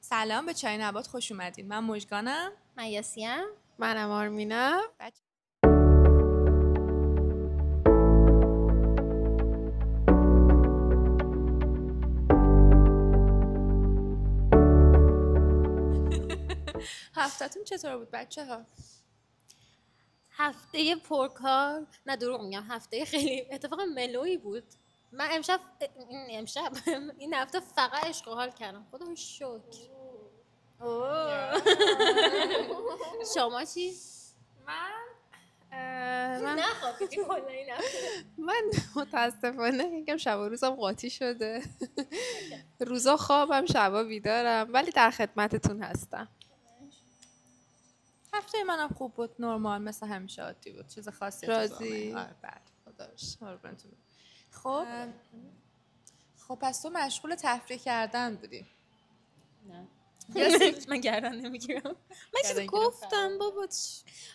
سلام، به چای نبات خوش اومدین. من مژگانم. من یاسیم. منم آرمینا. هفته‌تون چطور بود بچه‌ها؟ هفته پرکار، نه دروغ میگم، هفته خیلی اتفاقا ملویی بود. من امشب این هفته فقط عشق و حال کردم. خدا رو شکر. شما چی؟ من نخوابیدی کلا این هفته؟ من متاسفانه یکم شب و روزم قاطی شده. روزا خوابم، شبا بیدارم، ولی در خدمتتون هستم. هفته منم خوب بود، نرمال مثل همیشه عادی بود. چیز خاصی راضی؟ آره بله خداش. خب پس تو مشغول تفریح کردن بودی؟ نه. من گردن نمیگیرم. من چیزی گردن گفتم بابا.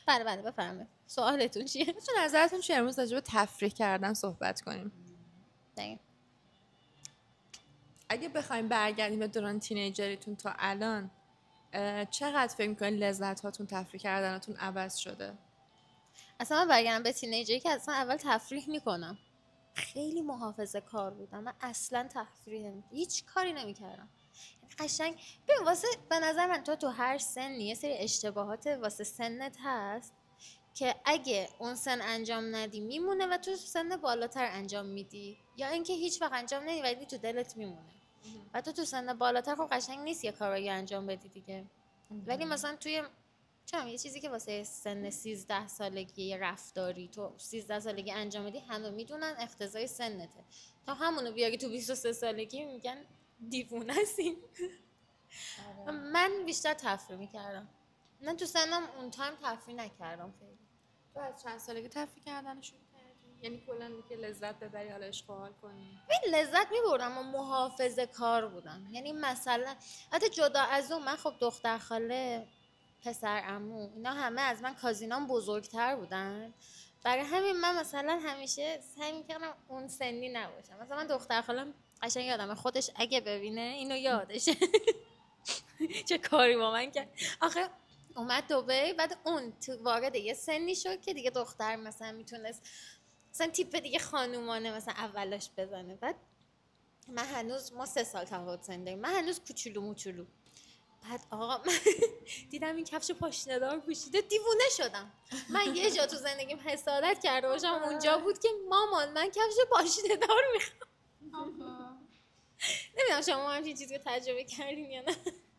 بله بفرمایید. سوالتون چیه؟ چه نظرتون چیه امروز راجع به تفریح کردن صحبت کنیم؟ دقیقاً. اگه بخوایم برگردیم به دوران تینیجریتون تا الان، چقدر فکر می‌کنین لذت هاتون تفریح کردنتون عوض شده؟ اصلا من برگردم به تینیجری که اصلا اول تفریح میکنم. خیلی محافظه کار بودم. من اصلا تفریح هیچ کاری نمیکردم. قشنگ ببین، واسه به نظر من تو هر سنی یه سری اشتباهات واسه سنت هست که اگه اون سن انجام ندی میمونه و تو سن بالاتر انجام میدی، یا اینکه هیچ وقت انجام ندی ولی تو دلت میمونه و تو سن بالاتر خب قشنگ نیست یه کاری انجام بدی دیگه. ولی مثلا توی یه چیزی که واسه سن 13 سالگی یه رفتاری تو 13 سالگی انجام بدی همه میدونن اقتضای سنته، تا همونو بیاری تو 23 سالگی میگن دیوونه هستین. من بیشتر تفریح میکردم. من تو سنم اون تایم تفریح نکردم خیلی. تو از چند سالگی تفریح کردن شروع کردی؟ یعنی کلا که لذت ببری، حالا عشق و حال کنی؟ من لذت میبردم و محافظه کار بودم. یعنی مثلا حتی جدا از اون، من خب دختر خاله، پسر عمو اینا همه از من کازینام بزرگتر بودن، برای همین من مثلا همیشه سعی میکردم اون سنی نباشم. مثلا من دختر خالم قشنگ یادمه خودش اگه ببینه اینو یادشه چه کاری با من کرد. آخه اومد دبی، بعد اون تو وارد یه سنی شد که دیگه دختر مثلا میتونست مثلا تیپ دیگه خانومانه مثلا اولاش بزنه. بعد من هنوز، ما 3 سال تفاوت سن داریم، من هنوز کوچولو موچولو. بعد آقا من دیدم این کفش پاشنه‌دار پوشیده، دیوونه شدم. من یه جا تو زندگیم حسادت کرده باشم اونجا بود که مامان من کفش پاشنه‌دار میخوام. نمیدونم شما همچین چیزی رو تجربه کردین یا نه؟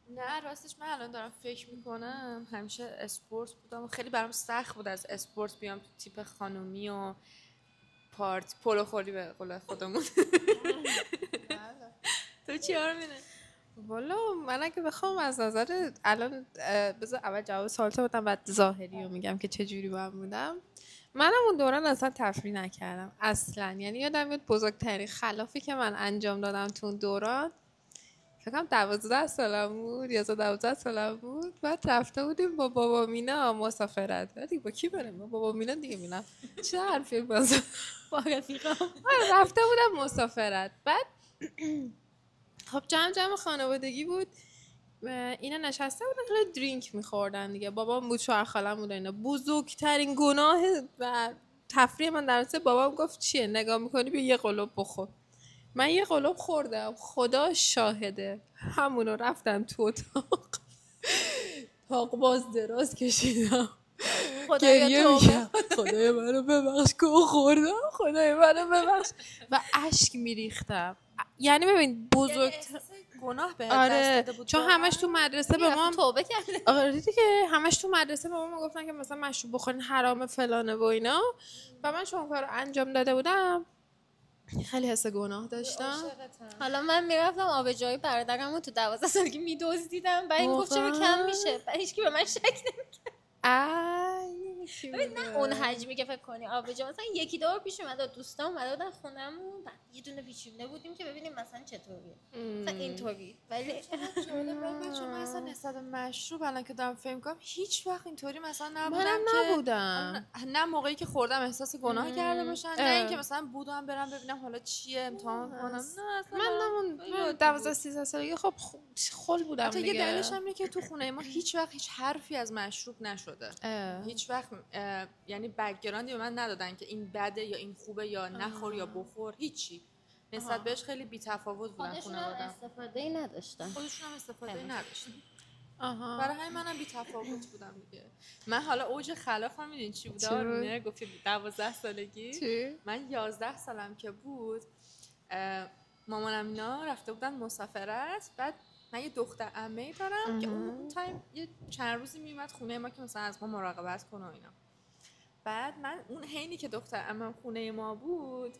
نه راستش من الان دارم فکر میکنم همیشه اسپورت بودم و خیلی برام سخت بود از اسپورت بیام تو تیپ خانومی و پارت پولو خوری به قول خودمون. تو چی آرمینه؟ والا من اگه بخوام از نظر الان بذار اول جواب سوالت بدم بعد ظاهری رو میگم که چه جوری من بودم. منم اون دوران اصلا تفریح نکردم اصلا. یعنی یادم میاد بزرگترین خلافی که من انجام دادم تو اون دوران فکر کنم 12 سالم بود یا 12 سالم بود. بعد رفته بودیم با بابا مینا مسافرت. دیگه با کی بریم؟ با بابا مینا دیگه. مینا چه حرفی باز با رفیقام رفته بودم مسافرت. بعد خب جمع خانوادگی بود، اینا نشسته بودن خیلی درینک میخوردن دیگه. بابام بود، شوهر خالم بود اینا. بزرگترین گناه و تفریح من در رابطه بابام گفت چیه نگاه میکنی بیا یه قلوب بخور. من یه قلوب خوردم، خدا شاهده، همونو رفتم تو اتاق تاق باز دراز کشیدم، گریه میکنم خدای منو ببخش که خوردم، خدای منو ببخش و اشک میریختم. یعنی ببین بزرگ گناه به آره دست داده بود، چون همش تو مدرسه به ما توبه کرده. آره دیگه همش تو مدرسه به ما گفتن که مثلا مشروب بخورین حرامه فلانه و اینا و من چون کارو انجام داده بودم خیلی حس گناه داشتم. حالا من میرفتم آبجوی برادرمو تو 12 سالگی میدزدیدم و این گفت چرا کم میشه و هیچکی به من شک نمی‌کرد. ببین نه اون حجمی که فکر کنی آبجو، مثلا یکی دو بار پیش اومده دوستا اومده بودن خونمون، یه دونه پیچونده بودیم که ببینیم مثلا چطوریه مثلا اینطوری. ولی بچه‌ها من اصلا نسبت به مشروب الان که دارم فکر می‌کنم هیچ وقت اینطوری مثلا نبودم منم که نبودم. نه موقعی که خوردم احساس گناه کرده باشم، نه اینکه مثلا بودم برم ببینم حالا چیه امتحان کنم، نه اصلا من 12 13 سالگی خب خل بودم دیگه. دیگه. یه دلیلش هم اینه که تو خونه ما هیچ وقت هیچ حرفی از مشروب نشده. هیچ وقت یعنی بک‌گراندی به من ندادن که این بده یا این خوبه یا نخور یا بخور، هیچی. نسبت بهش خیلی بی‌تفاوت بودن خانواده‌ام. استفاده نداشتن. خودشون هم استفاده نداشتن. آها. برای همین منم بی‌تفاوت بودم دیگه. من حالا اوج خلافم میدونی چی بود؟ آرمینه گفتی 12 سالگی. چی؟ من 11 سالم که بود مامانم اینا رفته بودن مسافرت. بعد من یه دختر عمه‌ای دارم که اون تایم یه چند روزی میومد خونه ما که مثلا از ما مراقبت کنه و اینا. بعد من اون حینی که دختر عمم خونه ما بود،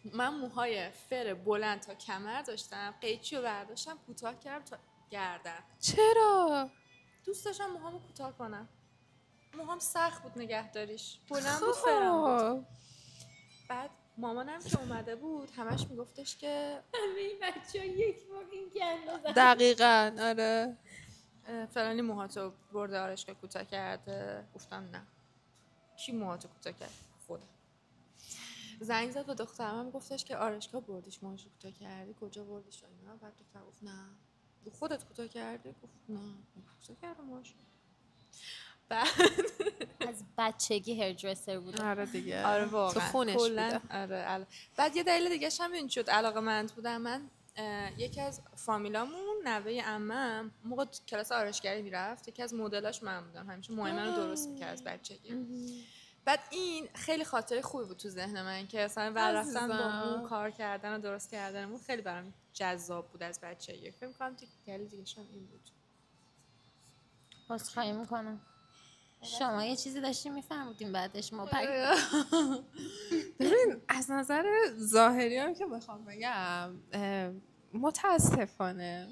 من موهای فر بلند تا کمر داشتم، قیچی رو برداشتم کوتاه کردم تا گردن. چرا؟ دوست داشتم موهامو کوتاه کنم. موهام سخت بود نگهداریش، بلند بود فرم بود. بعد مامانم که اومده بود همش میگفتش که همه این بچه‌ها یک بار این گند دقیقاً آره فلانی موهاتو برده آرایشگاه کوتاه کرده. گفتم نه. کی موهاتو کوتاه کرد؟ خودم. زنگ زد به دخترم گفتش که آرایشگاه بردیش موهاشو کوتاه کردی، کجا بردیش و اینا. بعد دختر گفت نه. خودت کوتاه کردی؟ گفت نه. کوتاه کردم موهاشو. بعد از بچگی هیردرسر بود. آره دیگه. آره واقعا تو خونش بوده. آره. بعد یه دلیل دیگه هم این شد علاقه‌مند بودم من. یکی از فامیلامون نوه عمم موقع کلاس آرایشگری میرفت، یکی از مدلاش من بودم، همیشه موهای منو درست می‌کرد از بچگی. بعد این خیلی خاطره خوبی بود تو ذهن من که اصلا ور رفتن با مو کار کردن و درست کردنمون خیلی برام جذاب بود از بچگی. فکر می‌کنم دلیل دیگه هم این بود. عذرخواهی میکنم. شما یه چیزی داشتیم میفهمیدیم بعدش ما ببین از نظر ظاهری هم که بخوام بگم متاسفانه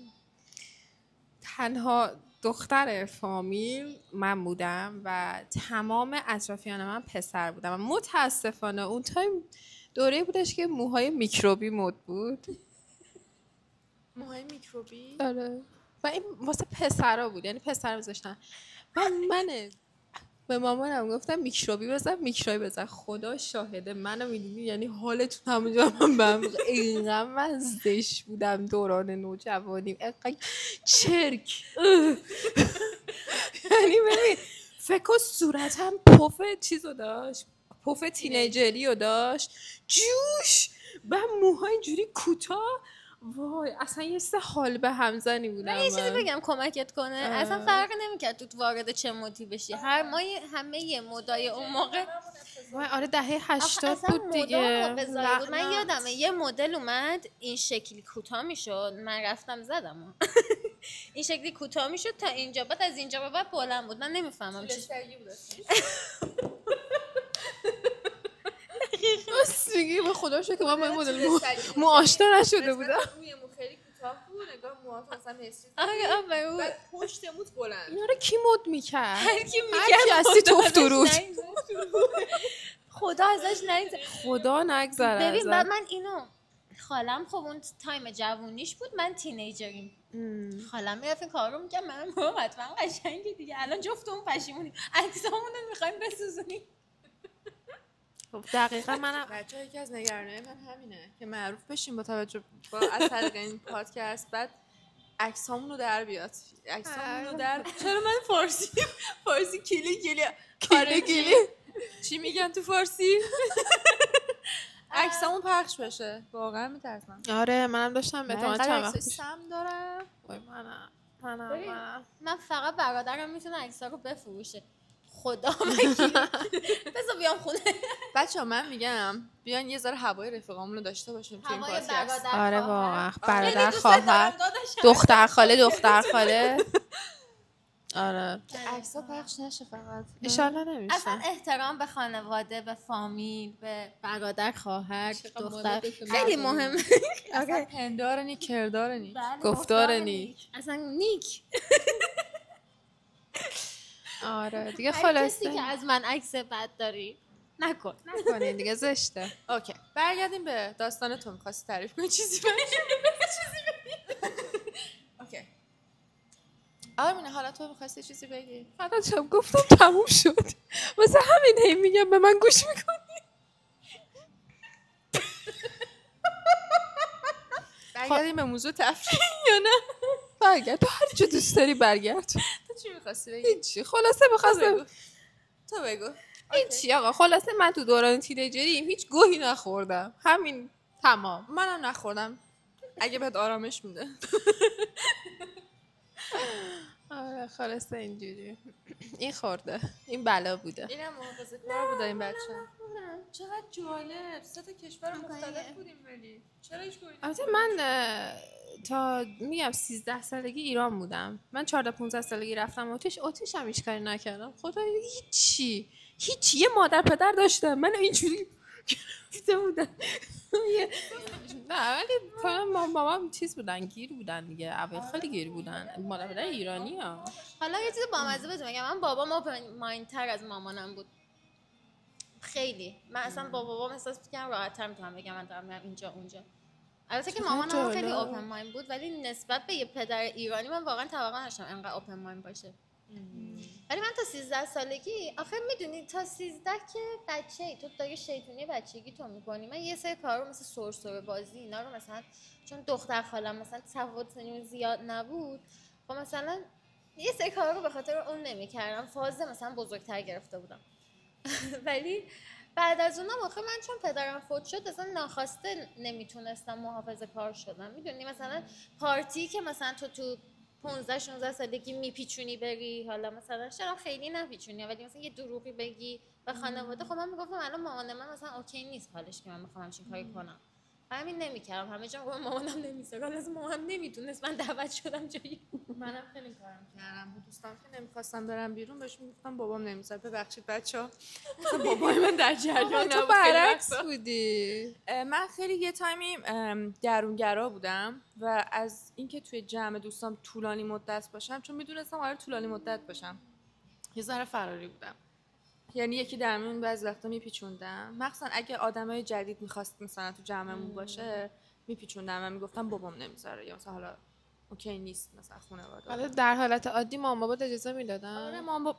تنها دختر فامیل من بودم و تمام اطرافیان من پسر بودم و متاسفانه اون تایم دوره بودش که موهای میکروبی مد بود. موهای میکروبی؟ آره. و این واسه پسرا بود، یعنی پسر میذاشتن. من به مامانم گفتم میکروبی بزن. خدا شاهده منو میدونی، یعنی حالتون همونجا من بهم اینقدر من زش بودم دوران نوجوانیم، اینقدر چرک. یعنی ببین فکر کن صورتم پف چیزو داشت، پف تینیجری رو داشت، جوش و موهای اینجوری کوتاه. وای اصلا یه سه حال به همزنی بودم. من یه چیزی بگم کمکت کنه. اصلا فرق نمیکرد تو وارد چه مدی بشی، همه یه مدای اون موقع. وای آره دهه 80 بود دیگه. بود. من یادمه یه مدل اومد این شکلی کوتاه میشد، من رفتم زدم این شکلی کوتاه میشد تا اینجا، بعد از اینجا به بعد بلند بود. من نمیفهمم چی بس میگی به خدا شکر که من با این مدل مو آشنا نشده بودم. موی مو خیلی کوتاه بود، نگاه موهات مثلا نصفی. بعد پشت موت بلند. اینا رو کی مد میکرد؟ هر کی هستی توف درود. خدا ازش نگذره. خدا نگذره. ببین بعد من اینو خالم خب اون تایم جوونیش بود، من تینیجریم. خالم میرفت این کار رو میکنم، من حتما قشنگه دیگه. الان جفتمون پشیمونیم، عکسامون رو میخوایم بسوزونیم. دقیقا منم بچه‌ها یکی از نگرانی‌های من همینه که معروف بشیم با توجه از طریق این پادکست، بعد عکسامون رو در بیاد. عکسامون رو در چرا من فارسی کلی چی میگن تو فارسی؟ عکسامون پخش بشه. واقعا میترسم. آره منم داشتم اعتماد چند وقت سم دارم. وای من فقط برادرم میتونه عکس‌ها رو بفروشه. خدا وکیلی. بذار بیام خونه. بچه‌ها من میگم بیان یه ذره هوای رفیقامون رو داشته باشیم تو این پادکست. آره واقعا برادر خواهر دختر خاله آره عکس‌ها پخش نشه فقط. ان شاءالله نمیشه. اصلا احترام به خانواده، به فامیل، به برادر خواهر دختر خیلی مهمه. اصلا پندار نی کردار نی گفتار نیک. اصلا نیک. آره دیگه هر خلاصه کسی که از من عکس بد داری نکنین دیگه زشته. اوکی برگردیم به داستان تو. می‌خواستی تعریف کنی چیزی بگی؟ اوکی آرمین حالا تو می‌خواستی چیزی بگی؟ حالا چم گفتم تموم شد. واسه همین هی میگم به من گوش میکنی. برگردیم به موضوع تفریح یا نه برگرد تو هر چه دوست داری برگرد. تو چی می‌خواستی بگی؟ هیچی خلاصه بخواستم تو بگو. هیچی آقا خلاصه من تو دوران تینیجریم هیچ گوهی نخوردم همین تمام. منم نخوردم اگه بهت آرامش میده. آره خلاصه اینجوری این خورده این بلا بوده. اینم محافظه‌کار بوده این بچه. چقدر جالب 3 تا کشور مختلف بودیم ولی چرا هیچ کاری البته من تا میگم 13 سالگی ایران بودم. من 14 15 سالگی رفتم اتریش هم هیچ کاری نکردم. خدای هیچ یه مادر پدر داشتم. من اینجوری گرفته بودن. نه ولی کنم مامان چیز بودن گیر بودن دیگه. اول خیلی گیر بودن. مادر پدر ایرانی ها. حالا یه چیز بامزه بهتون میگم، من بابام اوپن مایند تر از مامانم بود خیلی. من اصلا با بابام احساس می‌کردم راحت‌تر میتونم بگم من دارم میرم اینجا اونجا. البته که مامانم خیلی اوپن مایند بود ولی نسبت به یه پدر ایرانی من واقعا توقع نداشتم انقدر اوپن مایند باشه. ولی من تا 13 سالگی آخه میدونی تا 13 که بچه‌ای تو داری شیطونی بچگی تو میکنی. من یه سری کارا رو مثل سرسره بازی اینا رو مثلا چون دختر خالم مثلا تفاوت سنی زیاد نبود خب مثلا یه سری کارا رو به خاطر اون نمیکردم. فاز مثلا بزرگتر گرفته بودم. ولی بعد از اونم آخه من چون پدرم فوت شد اصلا ناخواسته نمیتونستم محافظه کار شدم. میدونی مثلا پارتی که مثلا تو 15 16 سالگی میپیچونی بری، حالا مثلا شاید خیلی نپیچونی ولی مثلا یه دروغی بگی به خانواده. خب من میگفتم الان مامان من مثلا اوکی نیست حالش که من میخوام همچین کاری کنم. همین نمیکردم. همه جا میگم مامانم نمیذاره. حالا از مامانم نمیدونست من دعوت شدم جایی. منم خیلی کارم کردم. بود دوستان که نمیخواستم برم بیرون بهش میگفتم بابام نمیذاره. ببخشید بچه‌ها. بابای من در جریان نبود. تو برعکس بودی. من خیلی یه تایمی درونگرا بودم و از اینکه توی جمع دوستام طولانی مدت باشم چون میدونستم قراره طولانی مدت باشم یه ذره فراری بودم. یعنی یکی در میون بعضی وقتا میپیچوندم مخصوصا اگه آدمای جدید میخواست مثلا تو جمعمون باشه میپیچوندم و میگفتم بابام نمیذاره یا مثلا حالا اوکی نیست مثلا خانواده. حالا در حالت عادی مام بابا اجازه میدادن؟ آره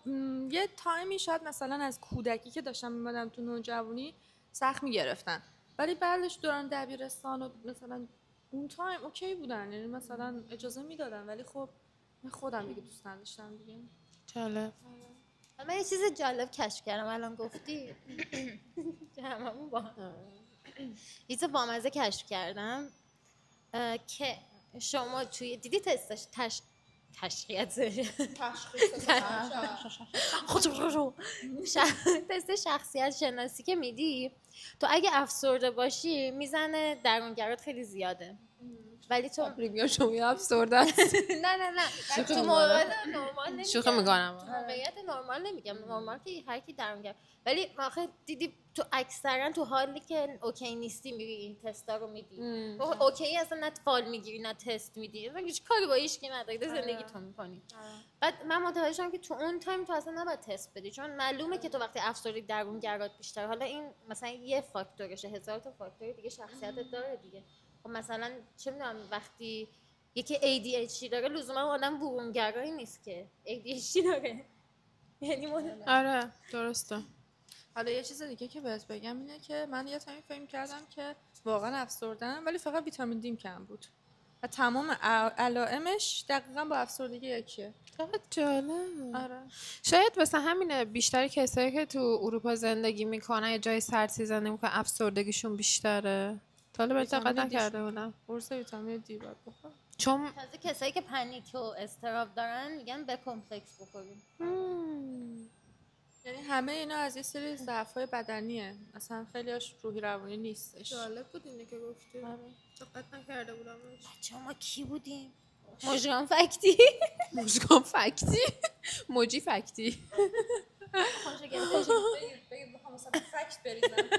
یه تایمی شاید مثلا از کودکی که داشتم میمدم تو نوجوانی سخت میگرفتن ولی بعدش دوران دبیرستان و مثلا اون تایم اوکی بودن. یعنی مثلا اجازه میدادن ولی خب من خودم دیگه دوست نداشتم دیگه. جالب. من یه چیز جالب کشف کردم الان گفتی. هممون با یه چیز بامزه کشف کردم که شما توی دیدی تستش تست شخصیت شناسی که میدی تو اگه افسرده باشی میزنه درونگرات خیلی زیاده ولی تو پریمیوم شما افسرده است. نه تو موقعیت نرمال نمیگم. شوخی میکنم. موقعیت نرمال نمیگم. نرمال که هر کی درونگر ولی آخه دیدی تو اکثرا تو حالی که اوکی نیستی میری این تستا رو میدی. اوکی اصلا نه فال میگیری نه تست میدی. اصلا هیچ کاری با هیچ کی نداری. زندگی تو میکنی. بعد من متوجه شدم که تو اون تایم تو اصلا نباید تست بدی چون معلومه که تو وقتی افسردگی درونگرات بیشتر. حالا این مثلا یه فاکتورشه. هزار تا فاکتور دیگه شخصیتت داره دیگه. خب مثلا چه میدونم وقتی یکی ADHD داره لزوما آدم برونگرایی نیست که ADHD داره. یعنی آره درسته. حالا یه چیز دیگه که بهت بگم اینه که من یه تایمی فکر کردم که واقعا افسردم ولی فقط ویتامین دیم کم بود و تمام علائمش دقیقاً با افسردگی یکیه. چقدر جالب. آره شاید واسه همینه بیشتر کسایی که تو اروپا زندگی میکنن یا جای سرد زندگی میکنن افسردگیشون بیشتره. تا حالا بهت دقت نکرده بودم. قرص ویتامین دی باید بخور. چون تازه کسایی که پنیک و استراب دارن میگن به کمپلکس بخوریم. یعنی همه اینا از یه سری ضعف‌های بدنیه. اصلا خیلی‌هاش روحی روانی نیستش. جالب بود اینه که گفتی. دقت نکرده بودم. بچه‌ها ما کی بودیم؟ مجرم فکتی. مجگان فکتی. موجی فکتی. بگید بخوام مثلا فکت بریزم.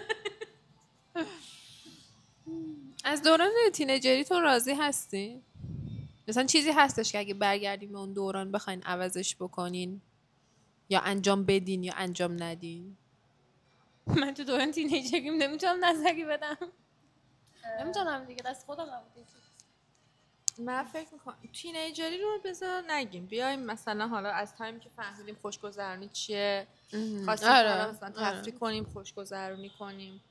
از دوران تینیجریتون راضی هستی؟ مثلا چیزی هستش که اگه برگردیم به اون دوران بخواین عوضش بکنین یا انجام بدین یا انجام ندین؟ من تو دوران تینیجریم نمیتونم نظری بدم. نمیتونم دیگه، دست خودم نبوده. من فکر میکنم تینیجری رو بذار نگیم، بیایم مثلا حالا از تایمی که فهمیدیم خوشگذرونی چیه، خواستیم حالا مثلا تفریح کنیم، خوشگذرونی کنیم.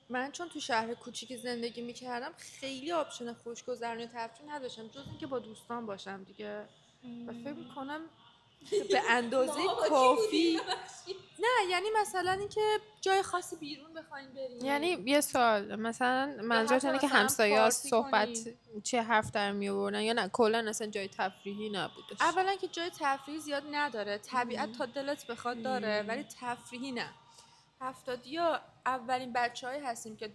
من چون تو شهر کوچیکی زندگی میکردم خیلی آپشن خوشگذرونی و تفریح نداشتم جز اینکه با دوستان باشم دیگه. و فکر میکنم به اندازه کافی نه، یعنی مثلا اینکه جای خاصی بیرون بخوایم بریم. یعنی یه سوال، مثلا منظورت اینه که همسایه‌ها صحبت چه حرف در می آوردن یا نه کلا اصلا جای تفریحی نبودش؟ اولا که جای تفریحی زیاد نداره، طبیعت تا دلت بخواد داره ولی تفریحی نه. 70یا اولین بچه‌هایی هستیم که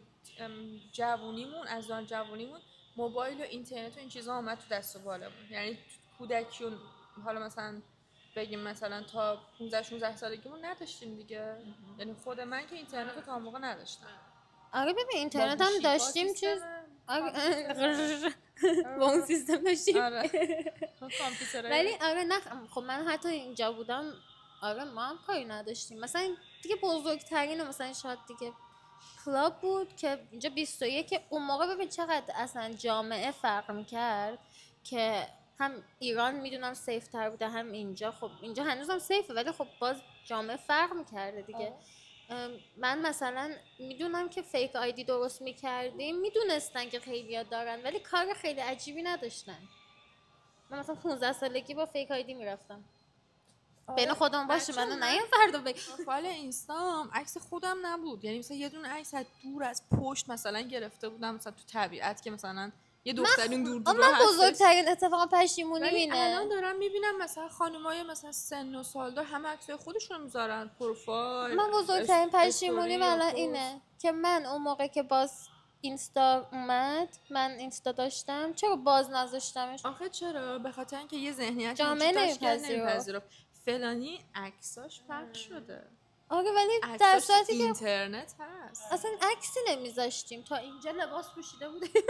جوونیمون از آن جوونیمون موبایل و اینترنت و این چیزا اومد تو دست و بالمون. یعنی کودکی و حالا مثلا بگیم مثلا تا 15 16 سالگیمون نداشتیم دیگه. یعنی خود من که اینترنت رو تا موقع نداشتم. آره ببین اینترنت هم داشتیم چیز با اون سیستم داشتیم. آره کامپیوتر. ولی آره نه خب من حتی اینجا بودم آره ما هم کاری نداشتیم. مثلا دیگه بزرگترین مثلا شاید دیگه کلاب بود که اینجا 21 که اون موقع ببین چقدر اصلا جامعه فرق میکرد که هم ایران میدونم سیف تر بوده هم اینجا. خب اینجا هنوز هم سیفه ولی خب باز جامعه فرق میکرده دیگه. من مثلا میدونم که فیک آیدی درست میکردیم میدونستن که خیلی‌ها دارن ولی کار خیلی عجیبی نداشتن. من مثلا 15 سالگی با فیک آیدی میرفتم. بین خودم باشه منو نیم فردا بگم فایل اینستام عکس خودم نبود. یعنی مثلا یه دونه عکس از دور از پشت مثلا گرفته بودم مثلا تو طبیعت که مثلا یه دخترین دور دور من بزرگترین اتفاقا پشیمونی مینه. الان دارم میبینم مثلا خانمای مثلا سن و سالدار همه عکسای خودشون میذارن پروفایل. من بزرگترین پشیمونی الان اینه که من اون موقع که باز اینستا اومد من اینستا داشتم چرا باز نذاشتمش؟ آخه چرا؟ به خاطر اینکه یه ذهنیت جامعه نمیپذیره فلانی عکساش پخش شده. آره ولی در صورتی که اینترنت هست اصلا عکسی نمیذاشتیم تا اینجا لباس پوشیده بودیم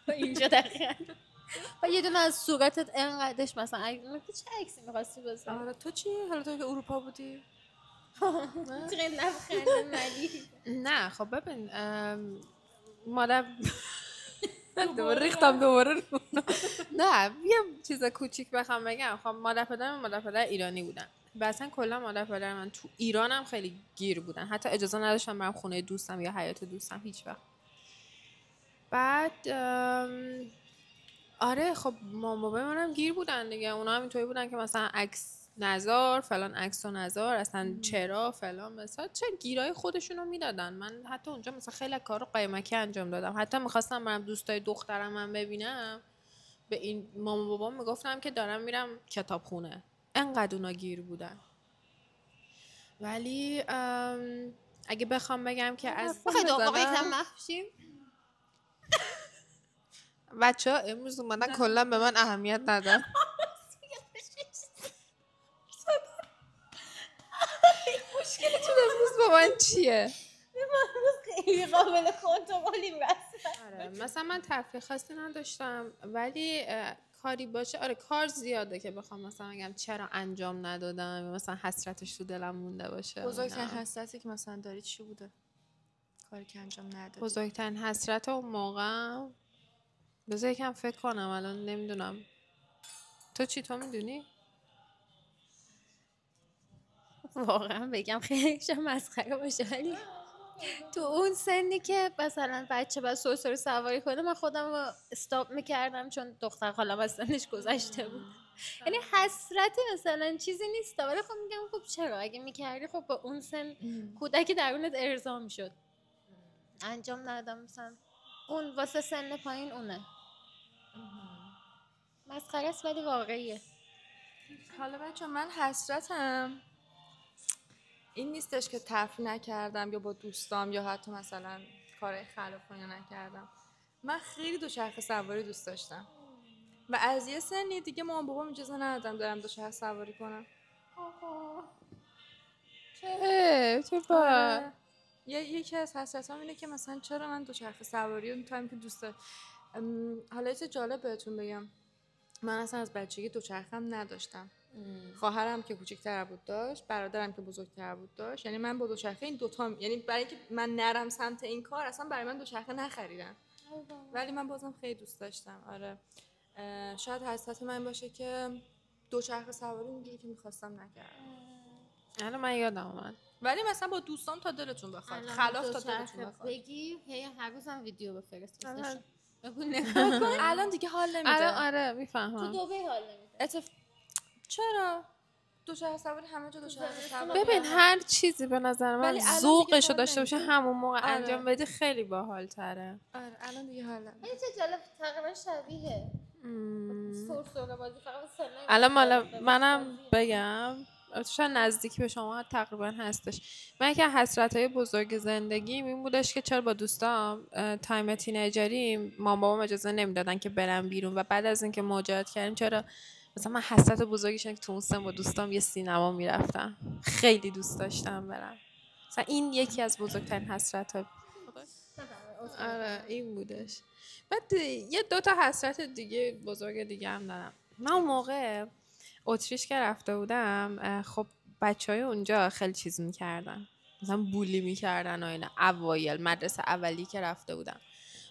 تا اینجا دقیقاً و یه دونه از صورتت انقدرش مثلا چه عکسی می‌خواستی بذاری؟ آره تو چی؟ حالا تو که اروپا بودی؟ خیلی نفخنده ملی. نه خب ببین مادر دوباره ریختم دوباره نه یه چیز کوچیک بخوام بگم. خب مادر پدر ایرانی بودن و اصلا کلا مادر پدر من تو ایرانم خیلی گیر بودن. حتی اجازه نداشتم برم خونه دوستم یا حیاط دوستم هیچ وقت. بعد آره خب مام بابای منم گیر بودن دیگه. اونا هم اینطوری بودن که مثلا عکس نزار فلان عکس و نزار اصلا چرا فلان مثلا چه گیرای خودشونو میدادن. من حتی اونجا مثلا خیلی کارو قایمکی انجام دادم. حتی میخواستم برم دوستای دخترم من ببینم به این مام و بابام میگفتم که دارم میرم کتابخونه. انقدر اونا گیر بودن. ولی اگه بخوام بگم که از یکم محشیم بچه‌ها امروز اومدن کلا به من اهمیت ندن. مشکلتون امروز با من چیه؟ خیلی قابل کنترلیم آره مثلا من تفریح خاصی نداشتم ولی کاری باشه آره کار زیاده که بخوام مثلا بگم چرا انجام ندادم مثلا حسرتش تو دلم مونده باشه. بزرگترین حسرتی که مثلا داری چی بوده؟ کاری که انجام ندادی. بزرگترین حسرت اون موقع بذار یکم فکر کنم الان نمیدونم. تو چی تو میدونی؟ واقعا بگم خیلی مسخره باشه ولی تو اون سنی که مثلا بچه باید سرسره سواری کنه من خودم رو استاپ میکردم چون دختر خالم از سنش گذشته بود. یعنی حسرتی مثلا چیزی نیست ولی خب میگم خب چرا اگه میکردی خب با اون سن کودکی درونت ارضا میشد. انجام ندادم مثلا اون واسه سن پایین اونه مسخره است ولی واقعیه. حالا بچه من حسرتم این نیستش که تفریح نکردم یا با دوستام یا حتی مثلا کارهای خلافانه نکردم. من خیلی دوچرخه سواری دوست داشتم و از یه سنی دیگه مامان بابام اجازه ندادم برم دوچرخه سواری کنم. چه با یکی از حسرتام اینه که مثلا چرا من دوچرخه سواری اون تایم که دوست حالا یه جالب بهتون بگم. من اصلا از بچگی دوچرخه‌ام نداشتم خواهرم که کوچیک‌تر بود داشت، برادرم که بزرگتر بود داشت. یعنی من با دوچرخه این دوتا یعنی برای اینکه من نرم سمت این کار اصلا برای من دوچرخه نخریدن، ولی من بازم خیلی دوست داشتم. آره شاید حسرت من باشه که دوچرخه سواری اونجوری که می‌خواستم نکردم. الان من یادم اومد، ولی مثلا با دوستان تا دلتون بخواد، خلاف تا دلتون بخواد بگی هر روزم ویدیو بفرست واسش. الان دیگه حال نمیده. آره میفهمم. تو دبی حال نمیده. چرا؟ دوچرخه سواری همه جا دوچرخه سواری. ببین هر چیزی به نظر من ولی الان ذوقشو دیگه داشته باشه حال همون موقع آره. انجام بده خیلی باحال تره. آره الان دیگه حال نمیده. این چه جالب، تقریبا شبیه سرسره بازی، فقط سنه. الان منم بگم شاید نزدیکی به شما تقریبا هستش. من که حسرت‌های بزرگ زندگیم این بودش که چرا با دوستام تایم تینیجریم مام بابام اجازه نمیدادن که برم بیرون و بعد از اینکه مهاجرت کردیم چرا مثلا من حسرت بزرگیش اینه که تو اون سن با دوستام یه سینما میرفتم، خیلی دوست داشتم برم. مثلا این یکی از بزرگترین حسرت‌ها. آره این بودش. بعد یه 2 تا حسرت دیگه بزرگ دیگه هم دارم. من اون موقع اتریش که رفته بودم خب بچهای اونجا خیلی چیز میکردن، مثلا بولی میکردن و اینا. اوایل مدرسه اولی که رفته بودم،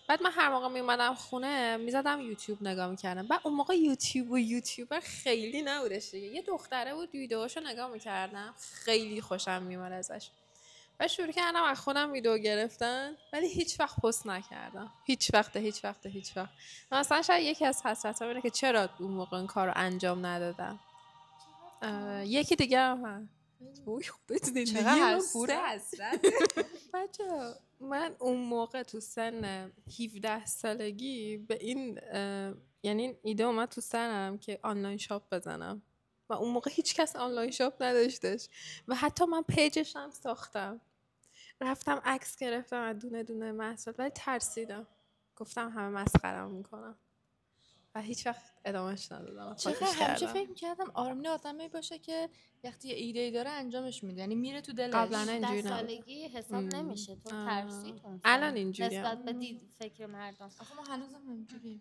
بعد من هر موقع میومدم خونه میزدم یوتیوب نگاه میکردم. بعد اون موقع یوتیوب و یوتیوبر خیلی نبودش دیگه. یه دختره بود ویدیوهاشو نگاه میکردم خیلی خوشم میومد ازش و شروع کردم از خودم ویدیو گرفتن، ولی هیچ وقت پست نکردم. هیچ وقت. مثلا شاید یکی از حسرتام اینه که چرا اون موقع این کارو انجام ندادم. یکی دیگه هم چقدر حسرت. بچه من اون موقع تو سن 17 سالگی به این یعنی ایده اومد تو سرم که آنلاین شاپ بزنم و اون موقع هیچ کس آنلاین شاپ نداشتش و حتی من پیجش هم ساختم، رفتم عکس گرفتم از دونه دونه محصول، ولی ترسیدم، گفتم همه مسخره‌ام میکنم و هیچ وقت ادامهش ندادم. چقدر همیشه فکر می‌کردم آرمین آدمی باشه که وقتی یه ایده‌ای داره انجامش میده، یعنی میره تو دلش. قبلا اینجوری 10 سالگی حساب نمیشه، تو ترسید اون الان اینجوری نسبت به دید فکر مردم. آخه ما هنوزم همینجوری.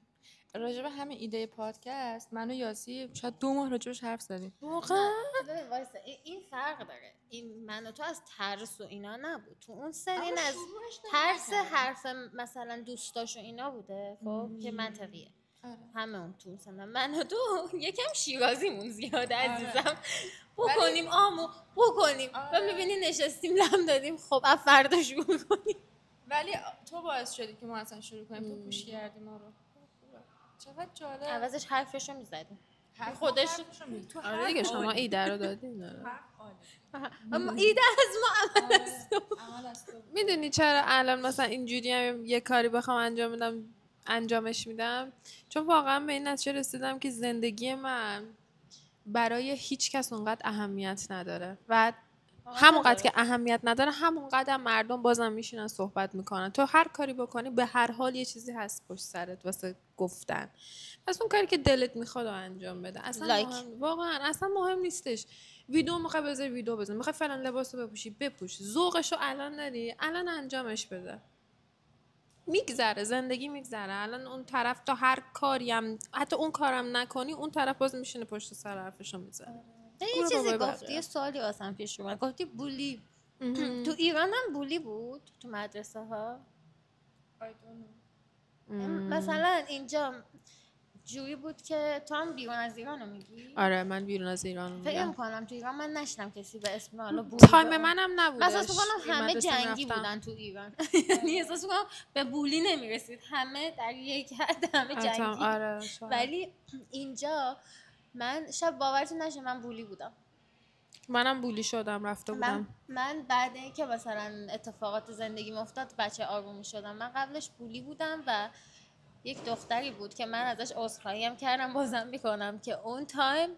راجب همین ایده پادکست من و یاسی شاید 2 ماه راجبش حرف زدیم. واقعا وایسا این فرق داره. این من و تو از ترس و اینا نبود. تو اون سن این از ترس حرف مثلا دوستاش و اینا بوده، خب که منطقیه. همه اون تو سن من و تو یکم شیرازیمون زیاده عزیزم. بکنیم آمو بکنیم و میبینی نشستیم لم دادیم، خب از فردا شروع کنیم. ولی تو باعث شدی که ما اصلا شروع کنیم. تو پوش کردی ما رو. چقدر جالب. عوضش حرفشو میزدیم. خودش تو آره دیگه شما ایده رو دادین. اما ایده از ما عمل است. میدونی چرا الان مثلا اینجوری هم یه کاری بخوام انجام بدم انجامش میدم؟ چون واقعا به این نتیجه رسیدم که زندگی من برای هیچ کس اونقدر اهمیت نداره و همونقدر که اهمیت نداره همونقدر مردم بازم میشینن صحبت میکنن. تو هر کاری بکنی به هر حال یه چیزی هست پشت سرت واسه گفتن. پس اون کاری که دلت میخواد انجام بده. اصلا واقعا اصلا مهم نیستش. ویدیو میخوای بذاری ویدیو بذار، میخوای فلان لباسو بپوشی بپوش، ذوقشو الان داری الان انجامش بده. میگذره، زندگی میگذره. الان اون طرف تا هر کاری هم حتی اون کارم نکنی اون طرف باز میشینه پشت سر حرفشو میزنه. یه چیزی گفتی، یه سوالی واسم پیش اومد. گفتی بولی. تو ایران هم بولی بود تو مدرسه ها؟ مثلا اینجا جوری بود که تو هم بیرون از ایران رو میگی؟ آره من بیرون از ایران رو میگم. فکر میکنم تو ایران من نشنم کسی به اسم حالا بولی. تایم منم نبودش. من احساس میکنم همه جنگی بودن تو ایران. یعنی احساس میکنم به بولی نمیرسید، همه در یک حد همه جنگی. آره ولی اینجا من شب باورتون نشه من بولی بودم. منم بولی شدم رفته بودم. من بعد اینکه مثلا اتفاقات زندگی افتاد بچه آروم شدم. من قبلش بولی بودم و یک دختری بود که من ازش عذرخواهی هم کردم، بازم میکنم که اون تایم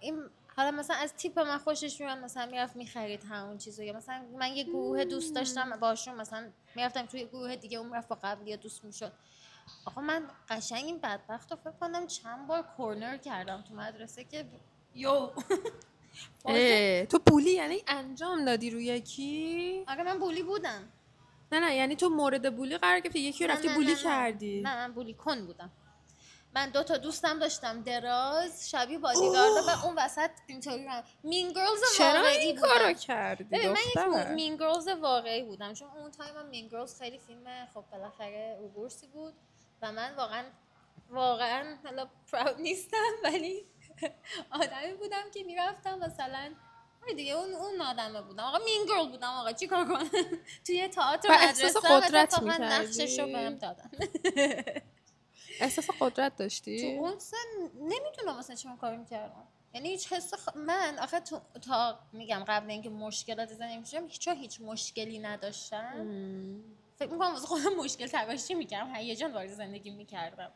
این حالا مثلا از تیپ من خوشش میاد، مثلا میرفت میخرید همون چیزو، یا مثلا من یه گروه دوست داشتم باشون مثلا میرفتم توی گروه دیگه اون رفت با قبلی دوست میشد. آخه من قشنگ این بدبخت رو فکر کنم چند بار کورنر کردم تو مدرسه که یو تو بولی یعنی انجام دادی روی یکی؟ آره من بولی بودم. نه یعنی تو مورد بولی قرار گرفتی، یکی رو رفتی بولی کردی؟ نه من بولی کن بودم. من 2 تا دوستم داشتم دراز شبیه بادیگارد و اون وسط اینطوری مین گرلز واقعی این کارو کردی من دختر؟ یک مین گرلز واقعی بودم، چون اون تایم هم مین گرلز خیلی فیلم خب بالاخره اوبورسی بود و من واقعا حالا پراود نیستم ولی آدمی بودم که میرفتم مثلا دیگه اون آدمه بودم آقا مین گرل بودم آقا چیکار کنم توی تئاتر احساس قدرت می‌کردی؟ می‌کردی؟ نقششو بهم دادن. احساس قدرت داشتی؟ تو اون سن نمیدونم مثلا چه کار میکردم، یعنی هیچ حس من آخه تا میگم قبل اینکه مشکلات زندگی میشم هیچ مشکلی نداشتم. فکر میکنم واسه خودم مشکل تراشی میکردم، هیجان وارد زندگی میکردم.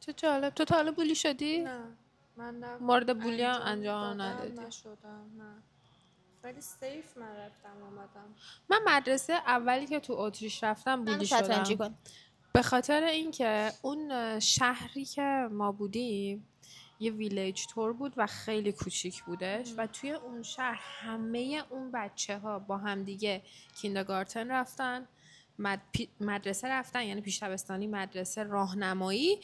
چه جالب. تو تا حالا بولی شدی؟ نه من نه مورد بولی انجام دادم، ندادی؟ نشدم نه. خیلی سیف من رفتم اومدم. من مدرسه اولی که تو اتریش رفتم بولی شطرنجی شدم. کن. به خاطر اینکه اون شهری که ما بودیم یه ویلیج تور بود و خیلی کوچیک بودش و توی اون شهر همه اون بچه‌ها با هم دیگه کیندرگارتن رفتن، مدرسه رفتن، یعنی پیش دبستانی، مدرسه، راهنمایی.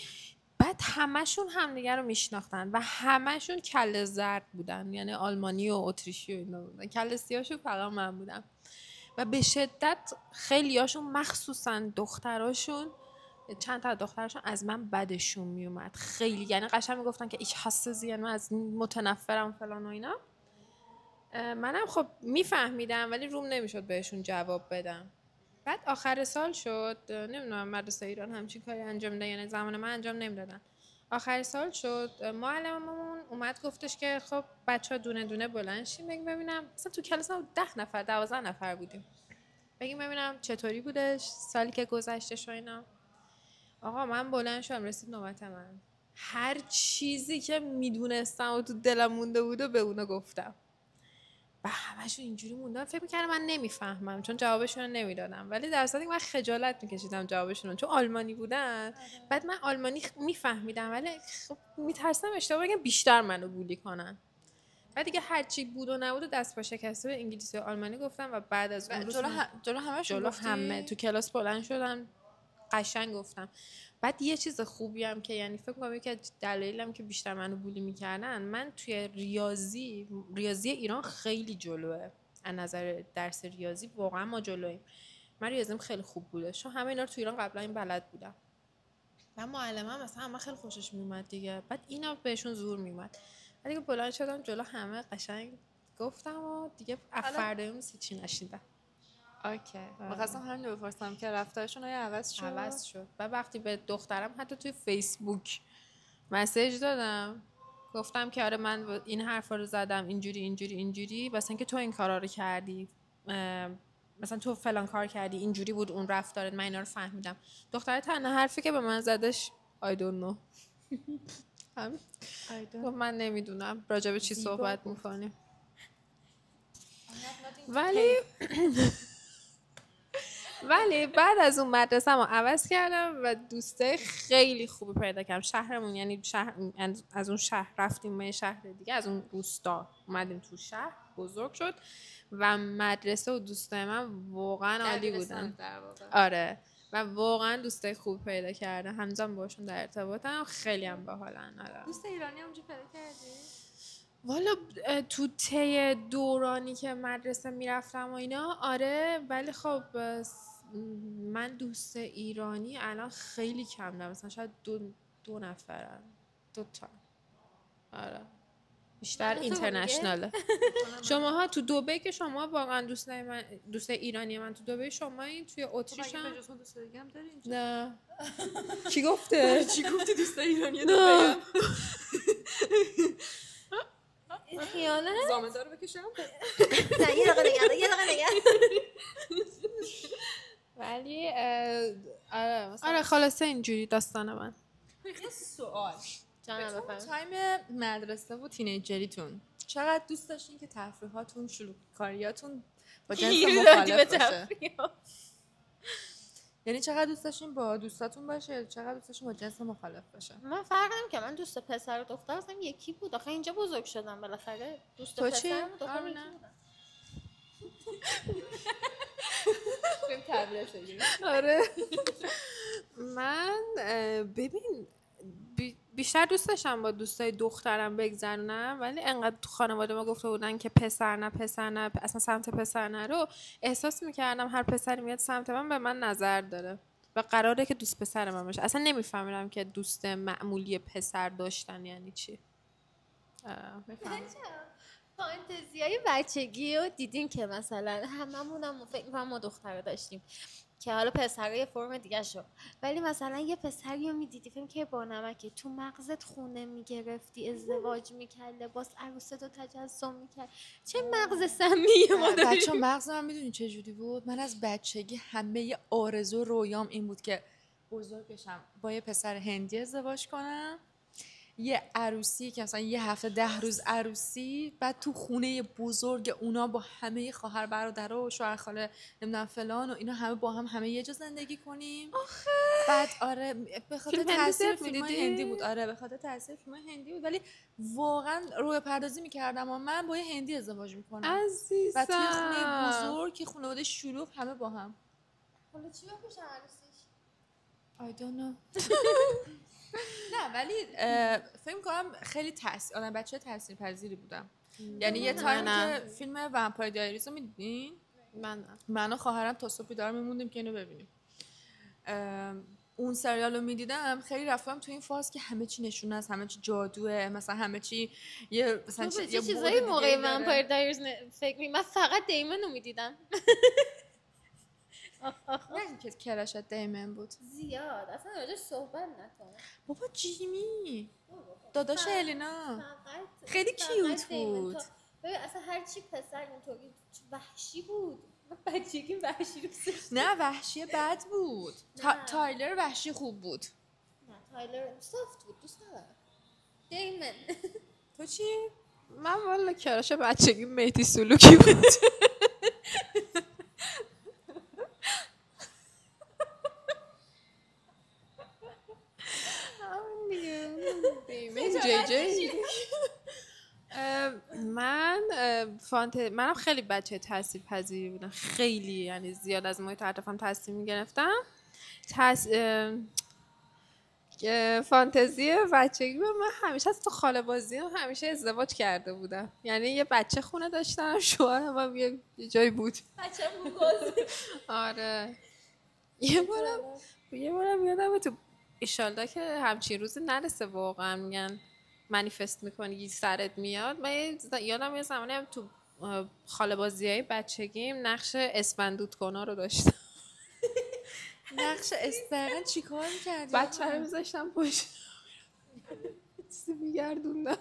بعد همشون همدیگه رو میشناختن و همشون کله زرد بودن، یعنی آلمانی و اتریشی و اینا بودن. کله سیاهشون فقط من بودم و به شدت خیلیاشون مخصوصا دختراشون، چند تا دخترشون از من بدشون میومد خیلی، یعنی قشنگ میگفتن که ایش حساسیه، من از متنفرم فلان و اینا. منم خب میفهمیدم ولی روم نمیشد بهشون جواب بدم. بعد آخر سال شد، نمیدونم مدرسه ایران همچین کاری انجام میدن، یعنی زمان من انجام نمیدادن. آخر سال شد معلممون اومد گفتش که خب بچه‌ها دونه دونه بلند شین بگیم ببینم، مثلا تو کلاس ما 10 نفر 12 نفر بودیم، بگیم ببینم چطوری بودش سالی که گذشتش و اینا. آقا من بلند شدم، رسید نوبت من، هر چیزی که میدونستم و تو دلم مونده بود و به اونا گفتم و همشون اینجوری موندن، فکر می‌کردم من نمیفهمم چون جوابشون رو نمیدادم، ولی در صورتی من خجالت میکشیدم جوابشون رو چون آلمانی بودن. بعد من آلمانی میفهمیدم ولی خب میترسم اشتباه بگم بیشتر منو بولی کنن. بعد دیگه هر چی بود و نبود و دست با شکسته به انگلیسی و آلمانی گفتم و بعد از اون جلو همه تو کلاس بلند شدم قشنگ گفتم. بعد یه چیز خوبی هم که یعنی فکر کنم که دلایلم که بیشتر منو بولی میکردن، من توی ریاضی ایران خیلی جلوه، از نظر درس ریاضی واقعا ما جلویم. من ریاضیم خیلی خوب بوده چون همه اینا رو تو ایران قبلا این بلد بودم. من معلمم مثلا همه خیلی خوشش میومد دیگه، بعد اینا بهشون زور میومد. بعد دیگه بلند شدم جلو همه قشنگ گفتم و دیگه افردایم چی نشیدم. اوکی. می‌خواستم همین رو بپرسم که رفتارشون آیا عوض شد؟ و وقتی به دخترم حتی توی فیسبوک مسیج دادم گفتم که آره من این حرفا رو زدم اینجوری واسه اینکه تو این کارا رو کردی، مثلا تو فلان کار کردی، اینجوری بود اون رفتارت، من اینا رو فهمیدم. دختره تنها حرفی که به من زدش I don't know. من نمیدونم راجع به چی صحبت میکنیم. ولی بعد از اون مدرسه‌مو عوض کردم و دوستای خیلی خوبی پیدا کردم. شهرمون یعنی از اون شهر رفتیم به شهر دیگه، از اون روستا اومدیم تو شهر، بزرگ شد و مدرسه و دوستای من واقعا عالی بودن. آره و واقعا دوستای خوب پیدا کردم، هنوزم باشون در ارتباطم، خیلی هم باحالن. آره. دوست ایرانی اونجا پیدا کردی؟ والا تو طی دورانی که مدرسه میرفتم و اینا آره، ولی خب من دوست ایرانی الان خیلی کم دارم، مثلا شاید دو نفرن، 2 تا. آره بیشتر اینترنشناله. شماها تو دبی که شما واقعا دوست ایرانی من تو دبی، شما این توی اتریش هم دوست دیگه هم داری اینجا؟ نه. کی گفته؟ چی گفتی دوست ایرانی دبی؟ خیانه؟ زامن‌دار رو بکشم؟ نه یه دقیقه نگه. ولی آره خلاصه اینجوری داستان من. یه سوال جانم بفرمایید. تایم مدرسه و تینیجریتون چقدر دوست داشتین که تفریحاتون، کاریاتون با جنس مخالف باشه؟ یعنی چقدر دوست داشتین با دوستاتون باشه، چقدر دوست داشتین با جنس مخالف باشه؟ من فرق نمی‌کنه که من دوست پسر و دختر هستم یکی بود. آخه اینجا بزرگ شدم بالاخره دوست پسر و دختر یکی بودن. آره من ببین بیشتر دوست داشتم با دوستای دخترم بگذرونم، ولی انقدر تو خانواده ما گفته بودن که پسر نه اصلا سمت پسر نرو، احساس میکردم هر پسری میاد سمت من به من نظر داره و قراره که دوست پسر من باشه. اصلا نمیفهمیدم که دوست معمولی پسر داشتن یعنی چی. فانتزیای بچگی رو دیدین که مثلا هممونم فکر می‌کنم ما دختر داشتیم که حالا پسرای فرم دیگه شو، ولی مثلا یه پسری رو میدیدی فکر که با نمکه تو مغزت خونه میگرفتی، ازدواج میکرد، لباس عروستو تجسم میکرد. چه مغز سمیه ما داریم. بچه مغز من میدونی چه جوری بود؟ من از بچگی همه آرزو رویام این بود که بزرگ بشم با یه پسر هندی ازدواج کنم، یه عروسی که مثلا یه هفته 10 روز عروسی، بعد تو خونه بزرگ اونا با همه خواهر برادرها و شوهر خاله نمیدونم فلان و اینا همه با هم همه یه جا زندگی کنیم. آخه بعد آره به خاطر تاثیر فیلم‌های هندی بود. آره به خاطر تاثیر فیلم‌های هندی بود، ولی واقعا روی پردازی می‌کردم و من با یه هندی ازدواج می‌کنم عزیزم. و توی خونه بزرگ که خانواده شلوغ همه با هم. حالا چی بپوشن عروسیش؟ I don't know. نه ولی فکر کنم خیلی آدم بچه تاثیرپذیری بودم. یعنی یه تایمی که فیلم ومپایر دایریز رو می‌دیدین؟ من و خواهرم تا صبح بیدار می‌موندیم که اینو ببینیم. اون سریال رو می‌دیدم، خیلی رفتم تو این فاز که همه چی نشونه است، همه چی جادوه، مثلا همه چی یه مثلا یه چیزایی موقع ومپایر دایریز فکر من فقط دیمن رو می‌دیدم. نه که کراشت دیمن بود زیاد، اصلا راجعش صحبت نکن. بابا جیمی داداش الینا خیلی کیوت بود. ببین اصلا هر چی پسر اینطوری وحشی بود. بچگی وحشی رو دوست. نه وحشی بد بود. تایلر وحشی خوب بود. نه تایلر سافت بود، دوست ندارم. دیمن تو چی؟ من والا کراش بچگی مهدی سلوکی بود. منم خیلی بچه تاثیرپذیری بودم، خیلی، یعنی زیاد از محیط اطرافم تاثیر میگرفتم. فانتزی بچگی من همیشه از تو خاله بازی همیشه ازدواج کرده بودم، یعنی یه بچه خونه داشتم، شوهرم هم یه جایی بود، بچه‌مون بازی. آره یه بارم یادمه تو ایشالله که همچین روزی نرسه، واقعا میگن منیفست میکنی سرت میاد. من یادم یه زمانی هم تو خاله بازیای بچگیم نقش اسفندود کنا رو داشتم. نقش استقل چی کار میکردی؟ بچه رو میذاشتم پشت چیزی میگردوندم،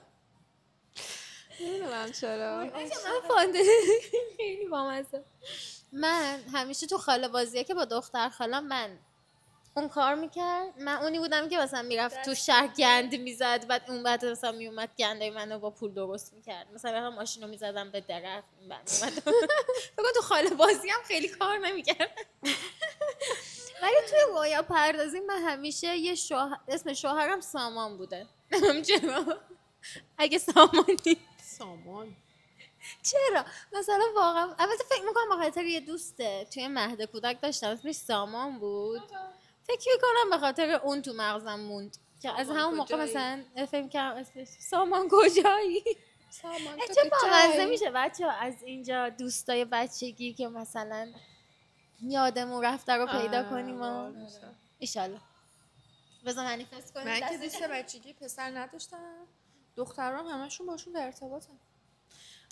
نمیدونم چرا. من فانتزی خیلی بامزه. من همیشه تو خاله بازیه که با دختر خالم من اون کار میکرد، من اونی بودم که مثلا میرفت تو شهر گند میزد، بعد اون بعد مثلا میومد گنده منو با پول درست میکرد، مثلا ماشینو میزدم به درخت، بعد میومد بگو تو خاله بازی هم خیلی کار نمیکرد. ولی توی رویا پردازی من همیشه یه اسم شوهرم سامان بوده. چرا؟ اگه سامان چرا؟ مثلا واقعا البته فکر میکنم به خاطر یه دوسته توی مهد کودک داشتم اسمش سامان بود، فکر میکنم به خاطر اون تو مغزم موند که از همون موقع مثلا فکر کردم اسمش سامان کجایی؟ سامان چه بامزه میشه بچه ها از اینجا دوستای بچگی که مثلا یادمون رفته رو پیدا کنیم ایشالله. بذار منیفست کنیم. من که دوست بچگی پسر نداشتم، دخترام همشون باشون در ارتباطم.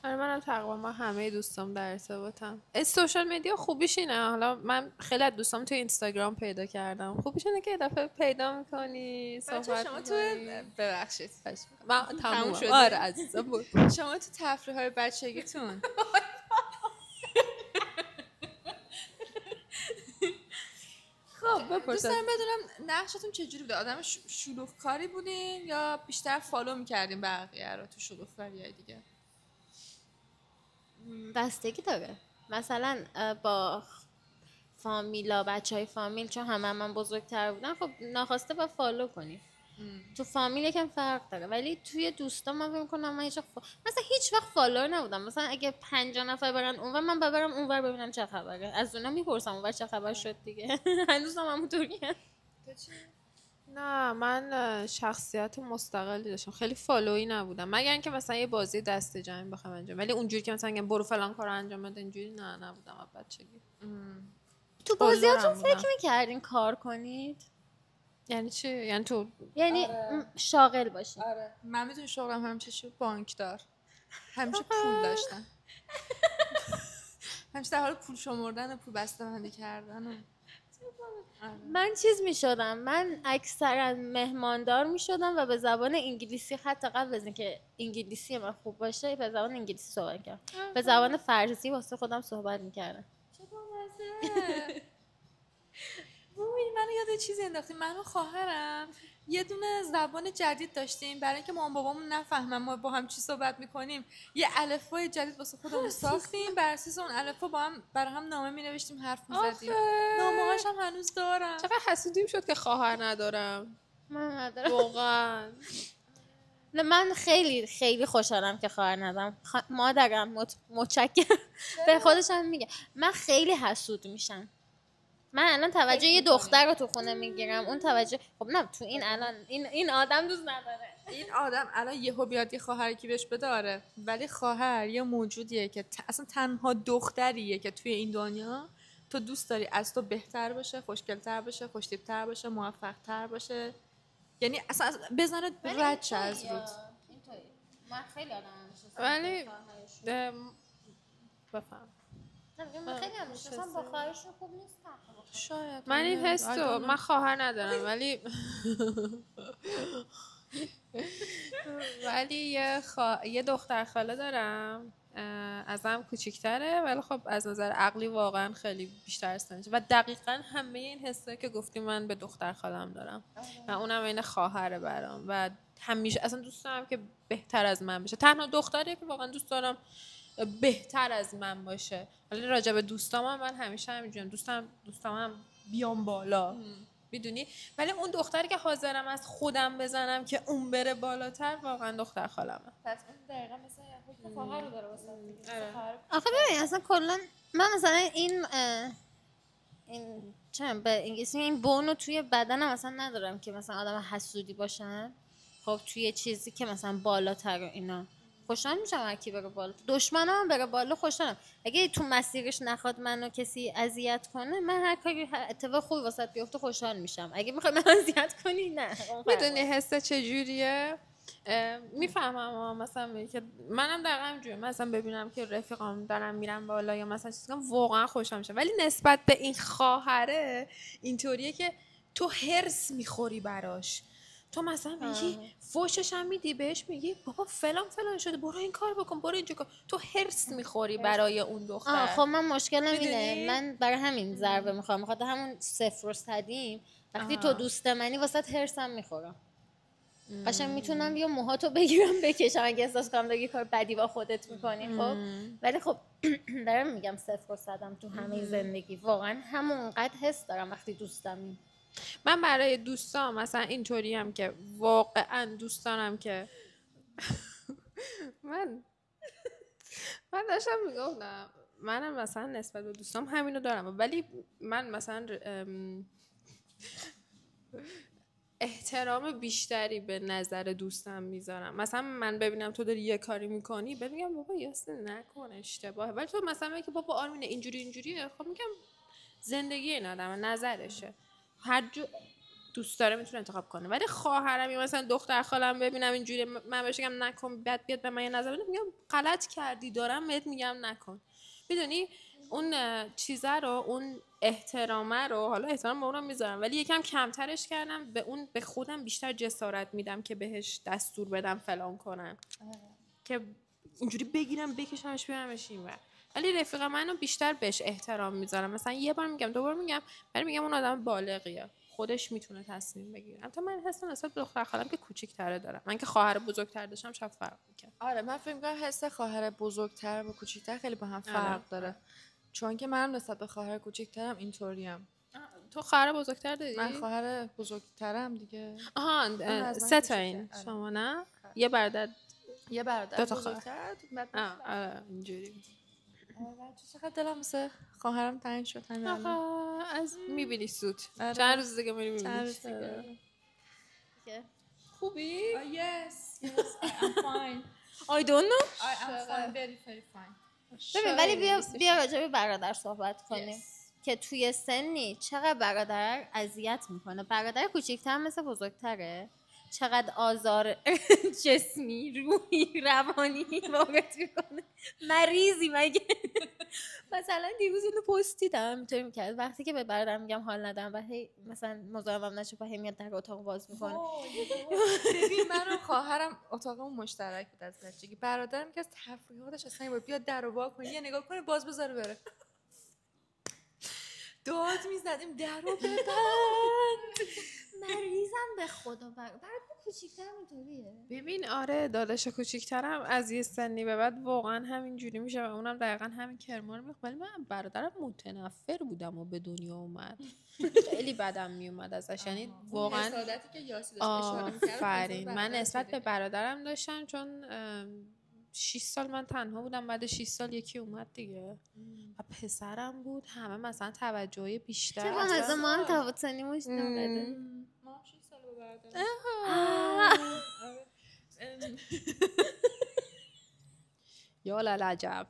آره منم تقریبا ما همه دوستام در ارتباطم. سوشال مدیا خوبیش اینه، حالا من خیلی از دوستام تو اینستاگرام پیدا کردم، خوبیش اینه که یه دفعه پیدا میکنی صحبت شما تو ببخشید من تموم شده. آره عزیزم بود. شما تو تفریح‌های بچگیتون خب دوست دارم بدونم نقشتون چجوری بوده؟ آدم شلوغ‌کاری بودین یا بیشتر فالو می‌کردین بقیه رو تو شلوغ‌کاری‌های دیگه؟ بستگی داره. مثلا با فامیلا، بچهای فامیل چون همه من بزرگتر بودن، خب ناخواسته با فالو کنی. تو فامیل یکم فرق داره، ولی توی دوستا من فکر می‌کنم من مثلا هیچ وقت فالوور نبودم. مثلا اگه 50 نفر برن اونور من ببرم اونور ببینم چه خبره، از اونا میپرسم اونور چه خبر شد دیگه. هنوزم همونطوریه. نه من شخصیت مستقلی داشتم، خیلی فالویی نبودم، مگر اینکه مثلا یه بازی دسته جمعی بخوام انجام، ولی اونجوری که مثلا میگم برو فلان کارو انجام بده اینجوری نه نبودم از بچگی. تو بازیاتون فکر میکردین کار کنید؟ یعنی چی؟ یعنی تو یعنی شاغل باشین؟ آره من میدونی شغلم همیشه بانکدار، همیشه پول داشتم، همیشه در حال پول شمردن و پول بسته‌بندی کردن و من چیز میشدم، من اکثرا مهماندار میشدم و به زبان انگلیسی، حتی قبل از اینکه انگلیسی من خوب باشه به زبان انگلیسی صحبت کردم، به زبان فارسی واسه خودم صحبت میکردم. چه بامزه. وای منو یاد چیزی انداختی، من و خواهرم یه دونه زبان جدید داشتیم برای اینکه مامان بابامون نفهمن ما با هم چی صحبت میکنیم، یه الفبای جدید واسه خودمون ساختیم، بر اساس اون الفبا با هم برای هم نامه مینوشتیم، حرف میزدیم. نامه‌هاش هم هنوز دارم. چقدر حسودیم شد که خواهر ندارم. من ندارم واقعا. نه من خیلی خیلی خوشحالم که خواهر ندارم. مادرم متشکرم. به خودش هم میگه من خیلی حسود میشم. من الان توجه یه دختر رو تو خونه میگیرم، اون توجه خب نه تو این الان این آدم دوست نداره. این آدم الان یهو بیاد یه خواهر کی بهش بداره، ولی خواهر یه موجودیه که اصلا تنها دختریه که توی این دنیا تو دوست داری از تو بهتر باشه، خوشگل‌تر باشه، خوش‌تیپ‌تر باشه، موفق‌تر باشه، یعنی اصلا بزنه رد شه از رود. من خیلی آدم میشناسم ولی بفهم من خیلی هم میشناسم با خواهرشون خوب نیستم. شاید من این حس رو من خواهر ندارم ولی ولی یه دختر خاله دارم ازم کوچیک‌تره، ولی خب از نظر عقلی واقعا خیلی بیشتر سنشه و دقیقاً همه این حسایی که گفتی من به دختر خالم دارم و اونم این خواهره برام و همیشه اصلا دوست دارم که بهتر از من بشه. تنها دختریه که واقعا دوست دارم بهتر از من باشه. ولی راجع به دوستام من همیشه همینجوریم، دوستام بیام بالا، میدونی؟ ولی اون دختری که حاضرم از خودم بزنم که اون بره بالاتر واقعا دختر خالمه. پس اون دقیقاً مثلا حکم خواهر رو داره واسه آخه ببین اصلا کلا من مثلا این چه به انگلیسی این بونو توی بدنم اصلا ندارم که مثلا آدم حسودی باشن. خب توی چیزی که مثلا بالاتر اینا خوشحال میشم هر کی بره بالا، دشمنم هم بره بالا خوشحالم. اگه تو مسیرش نخواد منو کسی اذیت کنه، من هر کاری اتفاق خوبی واسط بیفته خوشحال میشم. اگه میخوای من اذیت کنی نه. میدونی حس چجوریه؟ میفهمم مثلا که منم دقیقا همینجوریه، مثلا ببینم که رفیقام دارن میرن بالا یا مثلا چیزی واقعا خوشم میشه، ولی نسبت به این خواهره اینطوریه که تو هرس میخوری براش، تو مثلا میگی فوشش هم میدی بهش، میگی بابا فلان شده برو این کار بکن برو اینجا کن، تو هرس میخوری برای اون دختر. خب من مشکلم اینه، من برای همین ضربه میخوام، بخاطر همون صفر رو صدیم وقتی تو دوست منی واسه هرسم میخورم. قشنگ میتونم یا موهاتو بگیرم بکشم اگه احساس کنم داری کار بدی با خودت میکنی. خب ولی خب دارم میگم صفر و صدم تو همه زندگی، واقعا همونقدر حس دارم وقتی دوستم. من برای دوستام مثلا اینطوری هم که واقعا دوست دارم که من داشتم میگفتم منم مثلا نسبت به دوستام همینو دارم، ولی من مثلا احترام بیشتری به نظر دوستم میذارم. مثلا من ببینم تو داری یه کاری میکنی بگم بابا یاسه نکن اشتباهه، ولی تو مثلا میگی بابا آرمینه اینجوریه، خب میگم زندگی این آدم نظرشه، هر جو دوست داره میتونه انتخاب کنه. ولی خواهرم یا مثلا دختر خالم ببینم اینجوری من بهش بگم نکن، بعد بیاد به من یه نظر بده، میگم غلط کردی دارم بهت میگم نکن. میدونی اون چیزه رو، اون احترامه رو، حالا احترام به اونم میذارم ولی یکم کمترش کردم، به خودم بیشتر جسارت میدم که بهش دستور بدم فلان کنم که اینجوری بگیرم بکشمش بیارمش اینور. ولی رفیق منو بیشتر بهش احترام میذارم، مثلا یه بار میگم دوبار میگم، ولی میگم اون آدم بالغیه خودش میتونه تصمیم بگیره. البته من حس نسبت به دختر خالم که کوچیک‌تره دارم، من که خواهر بزرگتر داشتم شاید فرق می‌کرد. آره من فکر می‌کنم حس خواهر بزرگتر و کوچیک‌تر خیلی با هم فرق داره، چون که منم نسبت به خواهر کوچیک‌ترم اینطوریم. تو خواهر بزرگتر داری؟ من خواهر بزرگترم دیگه. آها سه تا این شما نه؟ یه برادر دو تا بزرگتر. آره اینجوری. چقدر دلم مثل خواهرم تنگ شد همین الان. از میبینی سود آره. چند روز دیگه میبینی. چند روز دیگه. که خوبی؟ Yes, I am fine. I don't know. I am fine, very very fine. ببین ولی بیا راجع به برادر صحبت کنیم که توی سنی چقدر برادر اذیت میکنه. برادر کوچیک‌تر مثل بزرگتره چقدر آزار جسمی، روحی، روانی وارد میکنه. مریضی مگه؟ مثلا دیروز اینو پست دیدم اینطوری میکرد وقتی که به برادر میگم حال ندارم و هی مثلا مزاحمم نشه و هی میاد در اتاق باز میکنه. ببین من و خواهرم اتاقمون مشترک بود از بچگی. برادرم که از تفریحاتش اصلا این بود بیاد در رو وا کنه یه نگاه کنه باز بذاره بره. داد میزدیم در رو ببند. مریضم به خدا. برادر کوچیک‌تر اینطوریه. ببین آره داداش کوچیک‌ترم از یه سنی به بعد واقعا همین جوری میشه و اونم دقیقاً همین کرمان میخواد. ولی من برادرم متنفر بودم و به دنیا اومد. خیلی بدم میومد ازش. یعنی واقعا حسادتی که یاسی داشت اشاره می‌کرد. آفرین. من نسبت به برادرم داشتم چون 6 سال من تنها بودم بعد 6 سال یکی اومد دیگه و پسرم بود همه مثلا توجهی بیشتر چرا از ما هم تفاوت سنی مش نداره. ما 6 سال با برادرم. یا للعجب.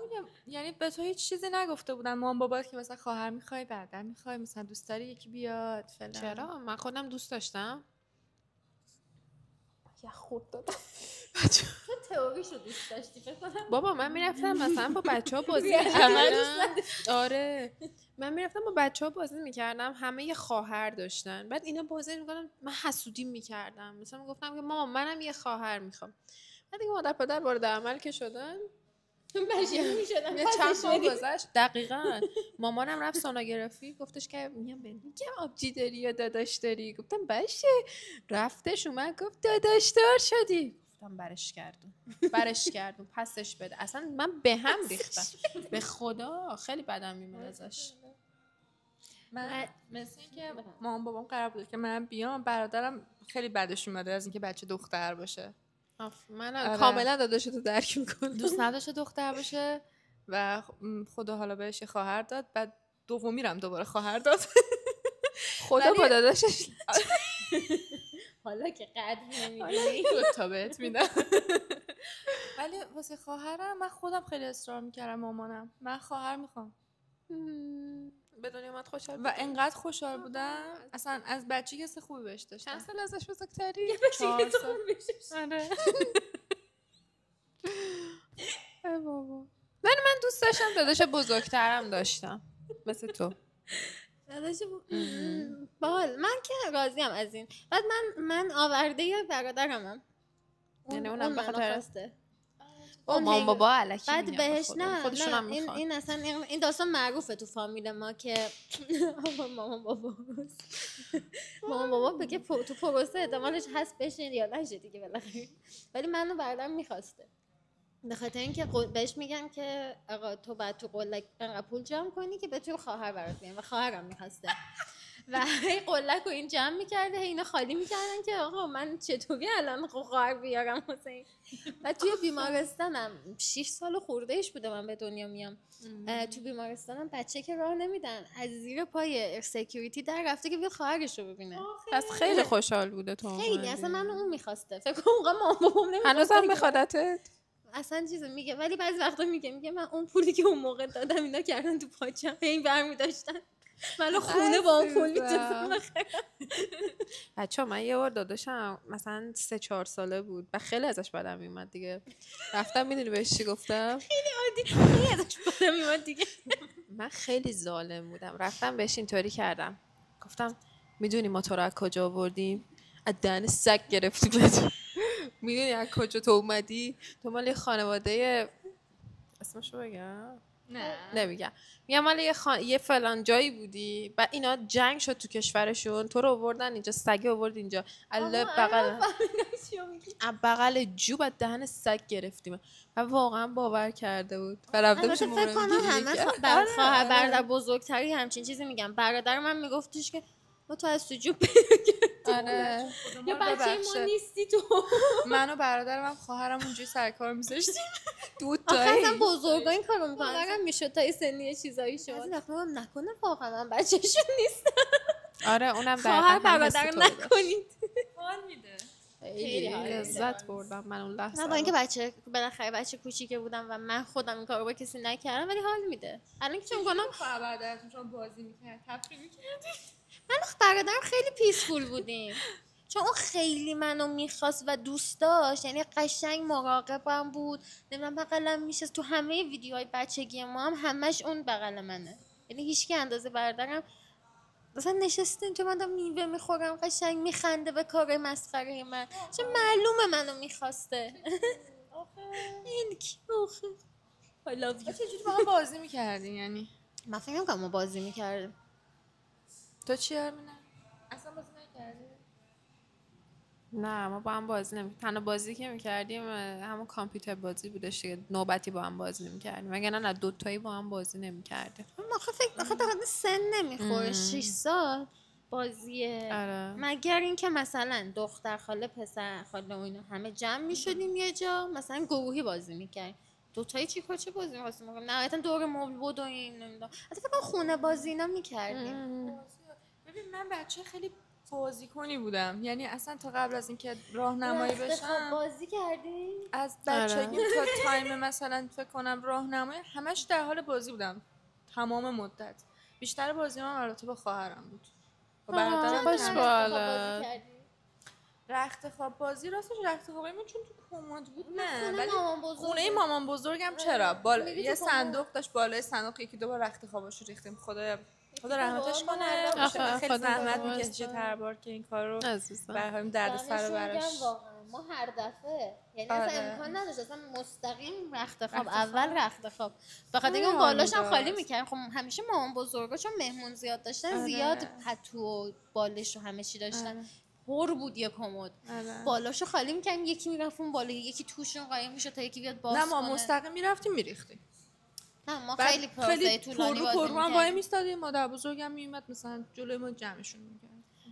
میگم یعنی به تو هیچ چیزی نگفته بودن مام بابات که مثلا خواهر میخوای برادر میخوای مثلا دوست داری یکی بیاد فلان؟ چرا من خودم دوست داشتم. یه خورد دادم. تو تئوریشو دوست داشتی فکر کنم. بابا من میرفتم مثلا با بچه‌ها بازی می‌کردم. آره من میرفتم با بچه‌ها بازی می‌کردم همه یه خواهر داشتن بعد اینا بازی می‌کردن من حسودی می‌کردم مثلا میگفتم که مامان منم یه خواهر می‌خوام. بعد دیگه مادر پدر وارد عمل که شدن بشیر می‌شدن. یه چند ماه گذشت دقیقاً مامانم رفت سونوگرافی گفتش که میگم آبجی داری یا داداش داری گفتم باشه رفتش اومد گفت داداش دار شدی گفتم برش کردم پسش بده اصلا من به هم ریختم به خدا خیلی بدم میومد ازش. من مثل اینکه مامان بابام قرار بود که من بیام برادرم خیلی بدش اومده از اینکه بچه دختر باشه. من کاملا داداشتو درک میکنم. دوست نداشته دختر باشه و خدا حالا بهش یه خواهر داد بعد دومیرم دوباره خواهر داد. خدا با داداشش حالا که قدر نمیدونی 2 تا بهت میدم. ولی واسه خواهرم من خودم خیلی اصرار میکردم مامانم من خواهر میخوام. به دنیا اومد خوشحال و انقدر خوشحال بودم اصلا از بچگی حس خوبی بهش داشتم. چند سال ازش بزرگتری؟ 4 سال. آره. ای بابا. من دوست داشتم داداش بزرگترم داشتم مثل تو. داداش بال من که راضیم از این. بعد من آورده برادرمم. یعنی اونم به خاطر مامان بابا الکی بعد بهش نه میخوان. این اصلا این داستان معروفه تو فامیل ما که مامان بابا بگه تو پروسه احتمالش هست بشین یا نشه دیگه بالاخره. ولی منو برادرم میخواسته به خاطر اینکه بهش میگم که آقا تو بعد تو قلک انقدر پول جمع کنی که بتونی خواهر برات بیارم و خواهرم میخواسته و هی قلک رو این جمع میکرده اینا خالی میکردن که آقا من چطوری الان خواهر بیارم حسین. و توی بیمارستانم 6 سال خورده ایش بوده من به دنیا میام. تو بیمارستانم بچه که راه نمیدن از زیر پای سکیوریتی در رفته که بیاد خواهرش رو ببینه. پس خیلی خوشحال بوده تو. خیلی اصلا منو اون میخواسته فکر کنم موقع مامان بابام نمیخواد. هنوزم میخوادتت؟ اصلا چیزو میگه ولی بعضی وقتا میگه من اون پولی که اون موقع دادم اینا کردن تو پاچم این برمی داشتن منو خونه با اون پول میتونستم بخرم. بچه‌ها من یه بار داداشم مثلا 3-4 ساله بود و خیلی ازش بدم میومد دیگه رفتم میدونی بهش چی گفتم؟ خیلی ازش بدم میومد دیگه. من خیلی ظالم بودم رفتم بهش اینطوری کردم گفتم میدونی ما تو رو از کجا آوردیم؟ از دهن سگ گرفتیم. میدونی از کجا تو اومدی؟ تو مال یه خانواده اسمشو بگم؟ نه نمیگم میگم مال یه فلان جایی بودی بعد اینا جنگ شد تو کشورشون تو رو آوردن اینجا سگ آورد اینجا الله بغل جو بعد دهن سگ گرفتیم و واقعا باور کرده بود و رفته میشه فکر کنم همه خواهر برادر بزرگتری همچین چیزی میگم. برادر من میگفتش که ما تو از تو جو پیدا کردیم آره یا بچه ما نیستی تو. من و برادرم هم خواهرم اونجوری سر کار میذاشتیم دو آخه تایی. اصلا بزرگا این کارو میکنن. اگر میشد تا سنی یه چیزایی شد بعضی وقتا هم نکنه واقعا من بچه‌شون نیست. آره اونم خواهر دقیقاً هم حس برادر تو داشت. نکنید. حال میده. خیلی حال میده. لذت بردم من اون لحظه نه با اینکه بچه بالاخره بچه کوچیکه بودم و من خودم این کارو با کسی نکردم ولی حال میده. الان که چون کنم خواهر برادرتون شما بازی میکرد تفریح میکردید؟ من و برادرم خیلی پیسفول بودیم چون اون خیلی منو میخواست و دوست داشت، یعنی قشنگ مراقبم بود، نمیدونم بغلم میشست. تو همه ویدیوهای بچگی ما هم همش اون بغل منه، یعنی هیچکی اندازه برادرم مثلا نشسته اینجا من دارم میوه میخورم قشنگ میخنده به کار مسخره من، چون معلومه منو میخواسته. این کی آخه I love you. چجوری با هم بازی میکردین یعنی؟ من فکر نمی‌کنم ما بازی میکردیم. تو چی هرمینه؟ اصلا بازی نکردی؟ نه ما با هم بازی تنها بازی که میکردیم همون کامپیوتر بازی بودش دیگه، نوبتی با هم بازی نمیکردیم وگرنه نه دوتایی با هم بازی نمیکردیم. آخه فکر تا سن نمیخوره 6 سال بازیه. آره. مگر اینکه مثلا دختر خاله پسر خاله و اینا همه جمع میشدیم یه جا مثلا گروهی بازی میکردیم. دوتایی چه بازی می‌کردیم نهایتا دور مبل بود و این نمیدونم، حتی فکر کنم خونه بازی اینا میکردیم. ببین من بچه خیلی بازیکنی بودم، یعنی اصلا تا قبل از اینکه راهنمایی بشم بازی کردی؟ از بچگی تا تایم مثلا فکر کنم راهنمایی همش در حال بازی بودم تمام مدت. بیشتر بازی من البته با خواهرم بود. با برادرم خوش نه. بالا. رخت خواب بازی راستش رخت خوابی من چون تو کمد بود نه، خونه ولی مامان بزرگ خونه مامان بزرگم چرا بالا می‌ری یه تو صندوق داشت، بالای صندوق یکی دو بار رخت خواباشو ریختیم. خدا رحمتش کنه. آخه خیلی خدا زحمت بیامرزه. میکشید هر بار که این کارو عزیزم. برام درد سر براش. واقعا ما هر دفعه یعنی آره. اصلا امکان نداشت اصلا مستقیم رخت خواب رخت اول خواب. رخت خواب بخاطر اینکه اون حال بالاش هم می‌داد. خالی میکردیم. خب همیشه مامان بزرگا چون مهمون زیاد داشتن آره. زیاد پتو و بالش و همه چی داشتن. آره. پر بود یه کمد. آره. بالاشو خالی میکردیم یکی میرفت اون بالا یکی توشون قایم میشد تا یکی بیاد باز نه ما کنه. مستقیم میرفتیم میریختیم. نه ما خیلی پروسه طولانی پر بازی رو هم وای میکردیم. میستادیم. مادر بزرگم میومد مثلا جلوی ما جمعشون میکرد.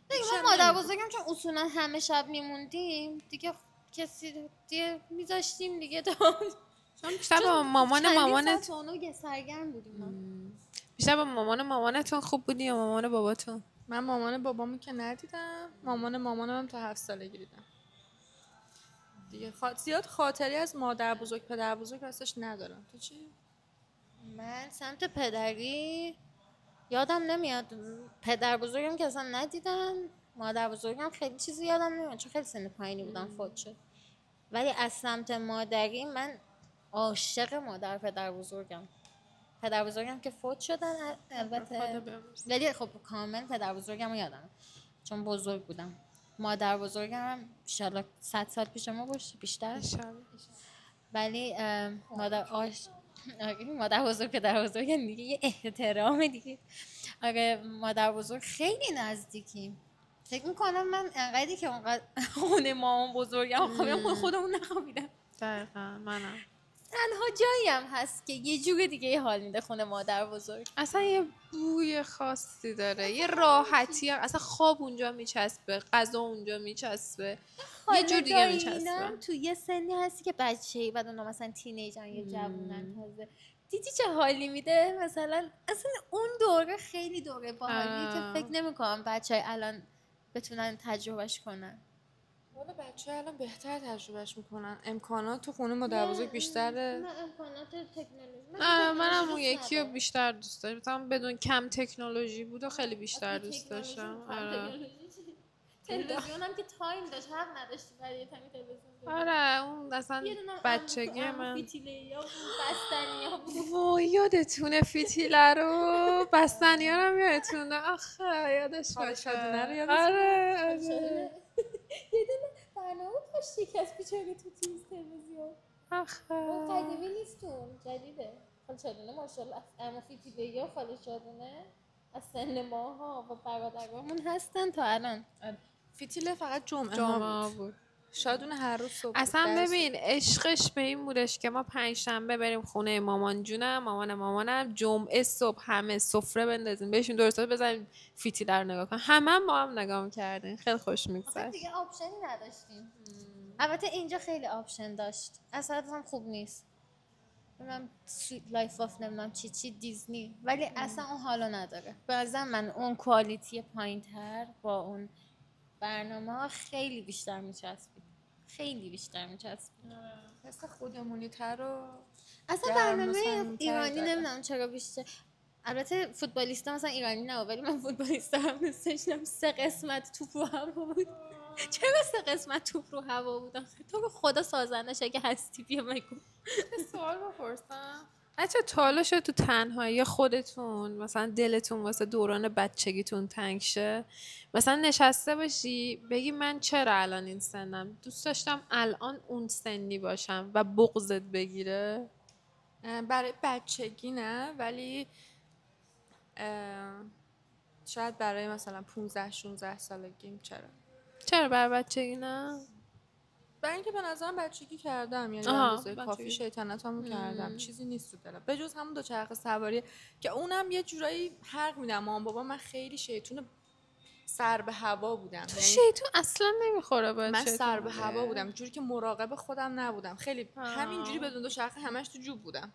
دیگه ما مادر بزرگم چون اصولا همه شب میموندیم دیگه کسی دیگه میذاشتیم دیگه تا چون بیشتر با مامانت اونو سرگرم بودیم ما. بیشتر با مامانتون خوب بودی یا مامان باباتون؟ من مامان بابامو که ندیدم، مامانم هم تا 7 سالگی دیدم دیگه. زیاد خاطری از مادر بزرگ پدر بزرگ راستش ندارم. تو چی؟ من سمت پدری یادم نمیاد، پدر بزرگم که اصلا ندیدم، مادر بزرگم خیلی چیزی یادم نمیاد چون خیلی سن پایینی بودم فوت شد. ولی از سمت مادری من عاشق مادر پدر بزرگم. پدر بزرگم که فوت شدن البته، ولی خب کامل پدر بزرگم رو یادم چون بزرگ بودم. مادر بزرگم هم انشالله 100 سال پیش ما باشه بیشتر. ولی مادر بزرگ پدر بزرگم دیگه یه احترام دیگه. آره مادر بزرگ خیلی نزدیکیم. فکر میکنم من انقدری که اونقدر خونه مامان بزرگم خوابیدم خودمون نخوابیدم. دقیقا منم. تنها جایی هم هست که یه جور دیگه حال میده خونه مادر بزرگ. اصلا یه بوی خاصی داره، یه راحتی هم. اصلا خواب اونجا میچسبه، غذا اونجا میچسبه، یه جور دیگه میچسبه. تو یه سنی هستی که بچه‌ای بعد اونا مثلا تینیجرن یا جوونن تازه دیدی چه حالی میده. مثلا اصلا اون دوره خیلی دوره باحالیه که فکر نمی‌کنم بچه‌ای الان بتونن تجربهش کنن. والا بچه الان بهتر تجربهش میکنن. امکانات تو خونه مادر بزرگ بیشتره. نه امکانات تکنولوژی منم اون یکی رو بیشتر دوست دارم. مثلا بدون کم تکنولوژی بود و خیلی بیشتر دوست داشتم. تلویزیون هم که تایم داشت حق نداشتی برای تایم تلویزیون. آره اون اصلا بچگی من. فیتیله‌یا بستنی‌ها بود. وای یادتونه فیتیله رو بستنی‌ها رو هم یادتونه؟ آخه یادش شادونه رو یادتونه؟ آره یه دونه برنامه پاش شکست بیچاره تو تلویزیون. آخه اون قدیمی نیستون جدیده. خاله شادونه ماشاءالله اما فیتیله‌یا خاله شادونه از سن ماها و برادرامون هستن تا الان. فیتیله فقط جمعه ها بود. شادون هر روز صبح اصلا درس. ببین عشقش به این بودش که ما 5 شنبه بریم خونه مامان جونم، مامانم، جمعه صبح همه سفره بندازیم بهشون درست بزنیم فیتیله رو نگاه کن. همه ما هم نگاه می‌کردیم، خیلی خوش آخه می‌گذشت. دیگه آپشنی نداشتیم. البته اینجا خیلی آپشن داشت، اصلا هم خوب نیست. من سویت لایف آف نمیدونم چی دیزنی، ولی اصلا اون حالو نداره. به نظر من اون کوالیتی پایین‌تر با اون برنامه ها خیلی بیشتر میچسبید، خیلی بیشتر میچسبید. حس خودمونی تر و اصلا گرم و برنامه صمیمی‌تر ایرانی داره. نمیدونم چرا بیشتر. البته فوتبالیستا مثلا ایرانی نه، ولی من فوتبالیستا هم دوست داشتم. 3 قسمت توپ رو هوا بود. چرا 3 قسمت توپ رو هوا بود آخه؟ تو رو خدا سازندش اگه هستی بیا بگو. سوال بپرسم بچه، تا حالا شد تو تنهایی خودتون مثلا دلتون واسه دوران بچگیتون تنگ شه، مثلا نشسته باشی بگی من چرا الان این سنم دوست داشتم الان اون سنی باشم و بغضت بگیره؟ برای بچگی نه، ولی شاید برای مثلا 15-16 سالگیم. چرا بر بچگی نه؟ برای اینکه به نظرم بچگی کردم، یعنی به آها، اندازه کافی بچگی. شیطنتامو کردم، چیزی نیست تو دلم به جز همون دوچرخه سواری که اونم یه جورایی حق میدم. مامان بابا من خیلی شیطون سر به هوا بودم، تو یعنی شیطون اصلا نمیخوره باید من سر به شیطون هوا بگه. بودم، جوری که مراقب خودم نبودم، خیلی همینجوری آه. بدون دوچرخه همش تو جوب بودم.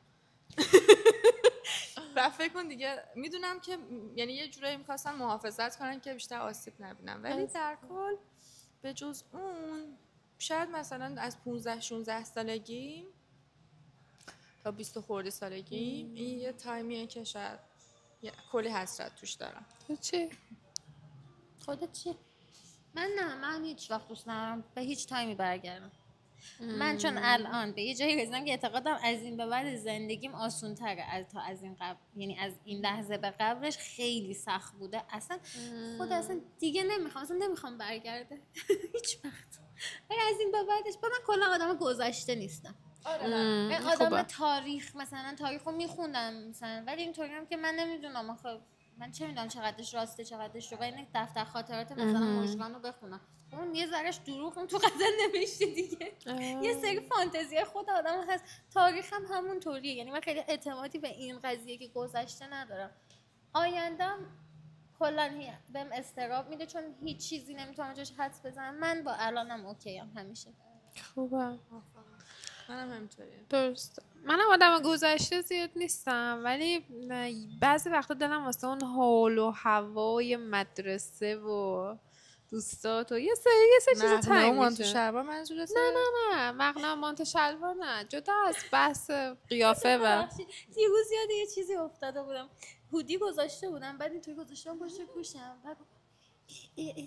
و فکر کن دیگه میدونم که یعنی یه جورایی میخواستن محافظت کنن که بیشتر آسیب نبینم، ولی در کل به جز اون شاید مثلا از 15-16 سالگی تا 20 خورده سالگی این یه تایمیه که شاید کلی حسرت توش دارم. تو چی؟ خودت چی؟ من هیچ وقت دوست ندارم به هیچ تایمی برگردم. من چون الان به یه جایی رسیدم که اعتقادم از این به بعد زندگیم آسون تره تا از این قبل، یعنی از این لحظه به قبلش خیلی سخت بوده. اصلا خود اصلا دیگه نمیخوام برگرده هیچ وقت. ولی از این به بعدش من کلا آدم گذشته نیستم. من آدم تاریخ مثلا تاریخ رو میخوندم مثلا، ولی اینطوری هم که من نمیدونم آخه من چه میدونم چقدرش راسته چقدرش دروغه. این دفتر خاطرات مثلا مژگان رو بخونم، اون یه ذرهش دروغ اون تو غزل نوشته دیگه. یه سری فانتزی خود آدم هست. تاریخ هم همون طوریه، یعنی من خیلی اعتمادی به این قضیه که گذشته ندارم. آیندم کلا بهم استراب میده چون هیچ چیزی نمیتونم جاش حدس بزنم. من با الانم اوکی ام همیشه. خوبه. منم همینطوریه. درست. منم آدم گذشته زیاد نیستم، ولی بعضی وقتا دلم واسه اون حول و هوای مدرسه و دوستات و یه سری چیز تنگ میشه. مانتو شلوار منظورته؟ نه مقنعه مانتو شلوار نه، جدا از بحث قیافه و دیروز یاد یه چیزی افتاده بودم، هودی گذاشته بودم بعد اینطوری گذاشتم پشت گوشم بعد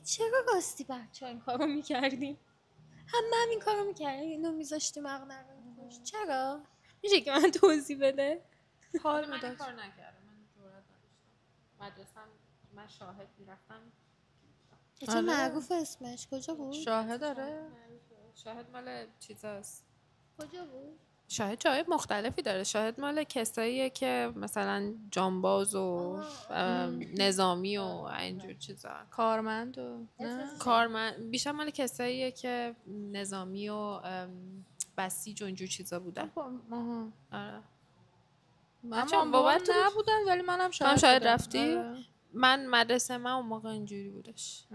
چرا راستی بچه‌ها این کارو می‌کردیم؟ هم این کارو می‌کردیم، اینو می‌ذاشتیم مقنعه رو پشت. چرا؟ میشه که من توضیح بده؟ حال میداد. من کار نکردم، من جرئت نداشتم. مدرسه من شاهد میرفتم. چه معروف اسمش کجا بود؟ شاهد داره؟ شاهد مال چیزاست. کجا بود؟ شاهد جای مختلفی داره. شاهد مال کساییه که مثلا جانباز و نظامی و اینجور چیزا، کارمند و کارمند بیشتر مال کساییه که نظامی و بسیج و اینجور چیزا بودن. آره. من بابا نبودن ولی منم شاهد رفتی؟ من مدرسه من اون موقع اینجوری بودش.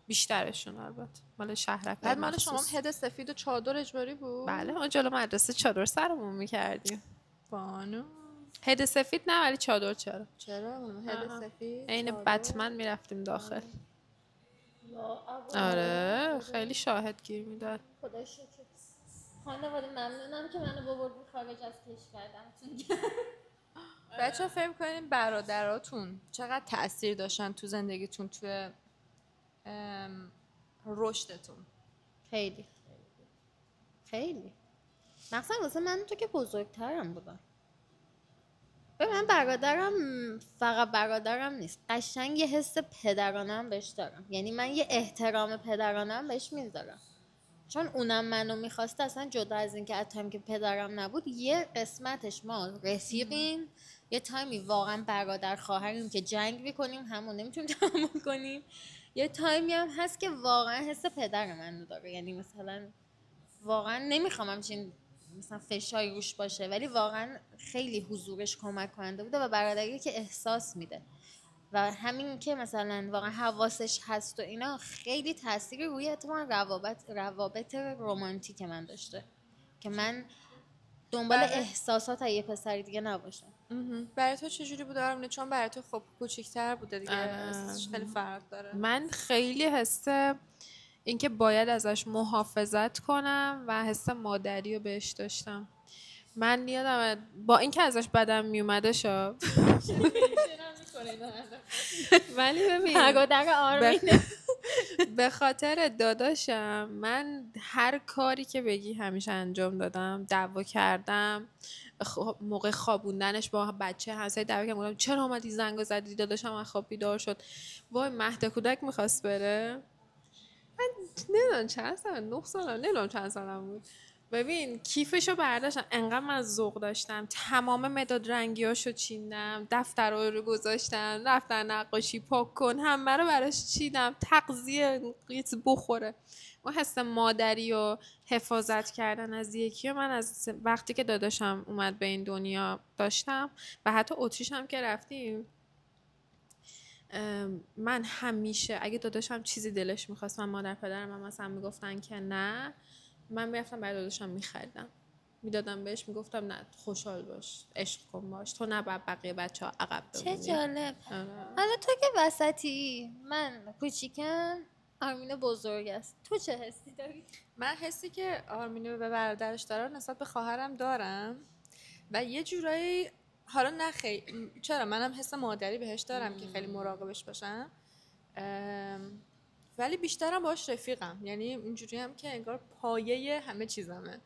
بیشترشون البته مال شهرک. بعد مال شما هد سفید و چادر اجباری بود؟ بله، ما جلو مدرسه چادر سرمون میکردیم. بانو هد سفید نه ولی چادر. چرا؟ هد سفید عین بتمن میرفتیم داخل. آره خیلی شاهد گیر میداد. خدا شکر. خانواده ممنونم که منو ببردید خارج از کشورم. بچه‌ها فکر کنین برادراتون چقدر تأثیر داشتن تو زندگیتون، تو رشدتون؟ خیلی مثلا واسه من تو که بزرگترم بودم. من برادرم فقط برادرم نیست، قشنگ یه حس پدرانه هم بهش دارم. یعنی من یه احترام پدرانه هم بهش میذارم چون اونم منو میخواسته. اصلا جدا از این که اتم که پدرم نبود یه قسمتش ما رفیقیم، یه تایمی واقعا برادر خواهریم که جنگ میکنیم همون نمیتونیم تحمل کنیم، یه تایمی هم هست که واقعا حس پدر من داره، یعنی مثلا واقعا نمیخوام همچین مثلا فشاری روش باشه، ولی واقعا خیلی حضورش کمک کننده بوده و برادری که احساس میده و همین که مثلا واقعا حواسش هست و اینا خیلی تاثیر روی اتفاقا روابط رمانتیک من داشته که من دنبال احساسات یه پسر دیگه نباشم. برای تو چجوری بود آرمینه؟ چون برای تو خب کوچیک‌تر بوده دیگه، احساسش خیلی فرق داره. من خیلی حس اینکه باید ازش محافظت کنم و حس مادری رو بهش داشتم. من یادم با اینکه ازش بدم میومده شا ولی ببین به خاطر داداشم من هر کاری که بگی همیشه انجام دادم. دعوا کردم موقع خوابوندنش با بچه همسایه، دعوا کردم گفتم چرا اومدی زنگو زدی؟ داداشم از خواب بیدار شد، وای مهد کودک میخواست بره. من نمیدونم چند سالم، 9 سالم، نمیدونم چند سالم بود. ببین کیفشو برداشتم، انقدر من ذوق داشتم، تمام مداد رنگیاشو چیندم، دفترها رو گذاشتم، دفتر نقاشی پاک کن همه رو براش چیدم، تغذیه بخوره. اون حس مادری و حفاظت کردن از یکی و من از وقتی که داداشم اومد به این دنیا داشتم و حتی اتریش هم که رفتیم من همیشه اگه داداشم چیزی دلش میخواست من مادر پدرم من مثلا میگفتن که نه، من میرفتم برای داداشم میخریدم میدادم بهش، میگفتم نه خوشحال باش عشق کن باش، تو نباید بقیه بچه ها عقب بمونی. چه جالب. حالا تو که وسطی، من کوچیکم، آرمین بزرگ است، تو چه حسی داری؟ من حسی که آرمینو به برادرش داره نسبت به خواهرم دارم و یه جورایی حالا نه چرا منم حس مادری بهش دارم که خیلی مراقبش باشم، ولی بیشترم باش رفیقم، یعنی اینجوری هم که انگار پایه همه چیزمه.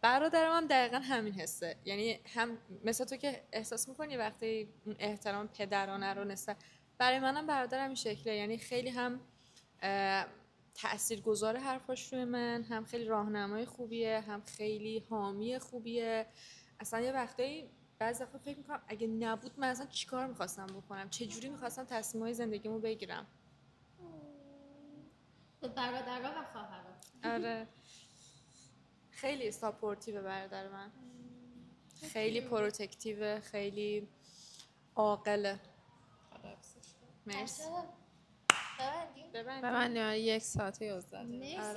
برادرم هم دقیقا همین حسه، یعنی هم مثل تو که احساس میکنی وقتی اون احترام پدرانه رو نسبت، برای منم برادرم این شکله، یعنی خیلی هم تأثیرگذار حرفاش روی من، هم خیلی راهنمای خوبیه، هم خیلی حامی خوبیه. اصلا یه وقتایی بعضی وقتا فکر میکنم اگه نبود من اصلا چیکار میخواستم بکنم، چجوری میخواستم تصمیمای زندگیمو بگیرم. برادرها و خواهرها. آره خیلی ساپورتیو برادر من، خیلی پروتکتیو، خیلی عاقله. مرسی. ببند 1 ساعت 11 مرسی. از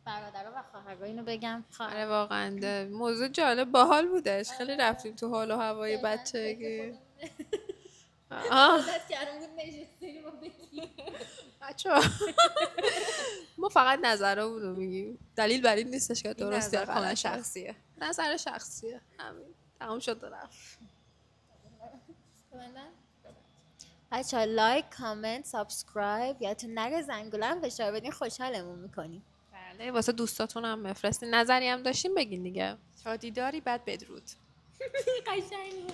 برادرها و خواهرها اینو بگم. آره واقعا موضوع جالب باحال بودش، خیلی رفتیم تو حال و هوای بچگی. بچه‌ها ما فقط نظرمون رو میگیم، دلیل بر این نیستش که درست یا غلط. شخصیه، نظر شخصیه، همین تمام شد رفت. بچه‌ها لایک، کامنت، سابسکرایب، یادتون نره زنگوله هم فشار بدین، خوشحالمون میکنیم. بله واسه دوستاتون هم بفرستین، نظری هم داشتین بگین دیگه. تا دیداری بعد بدرود. قشنگ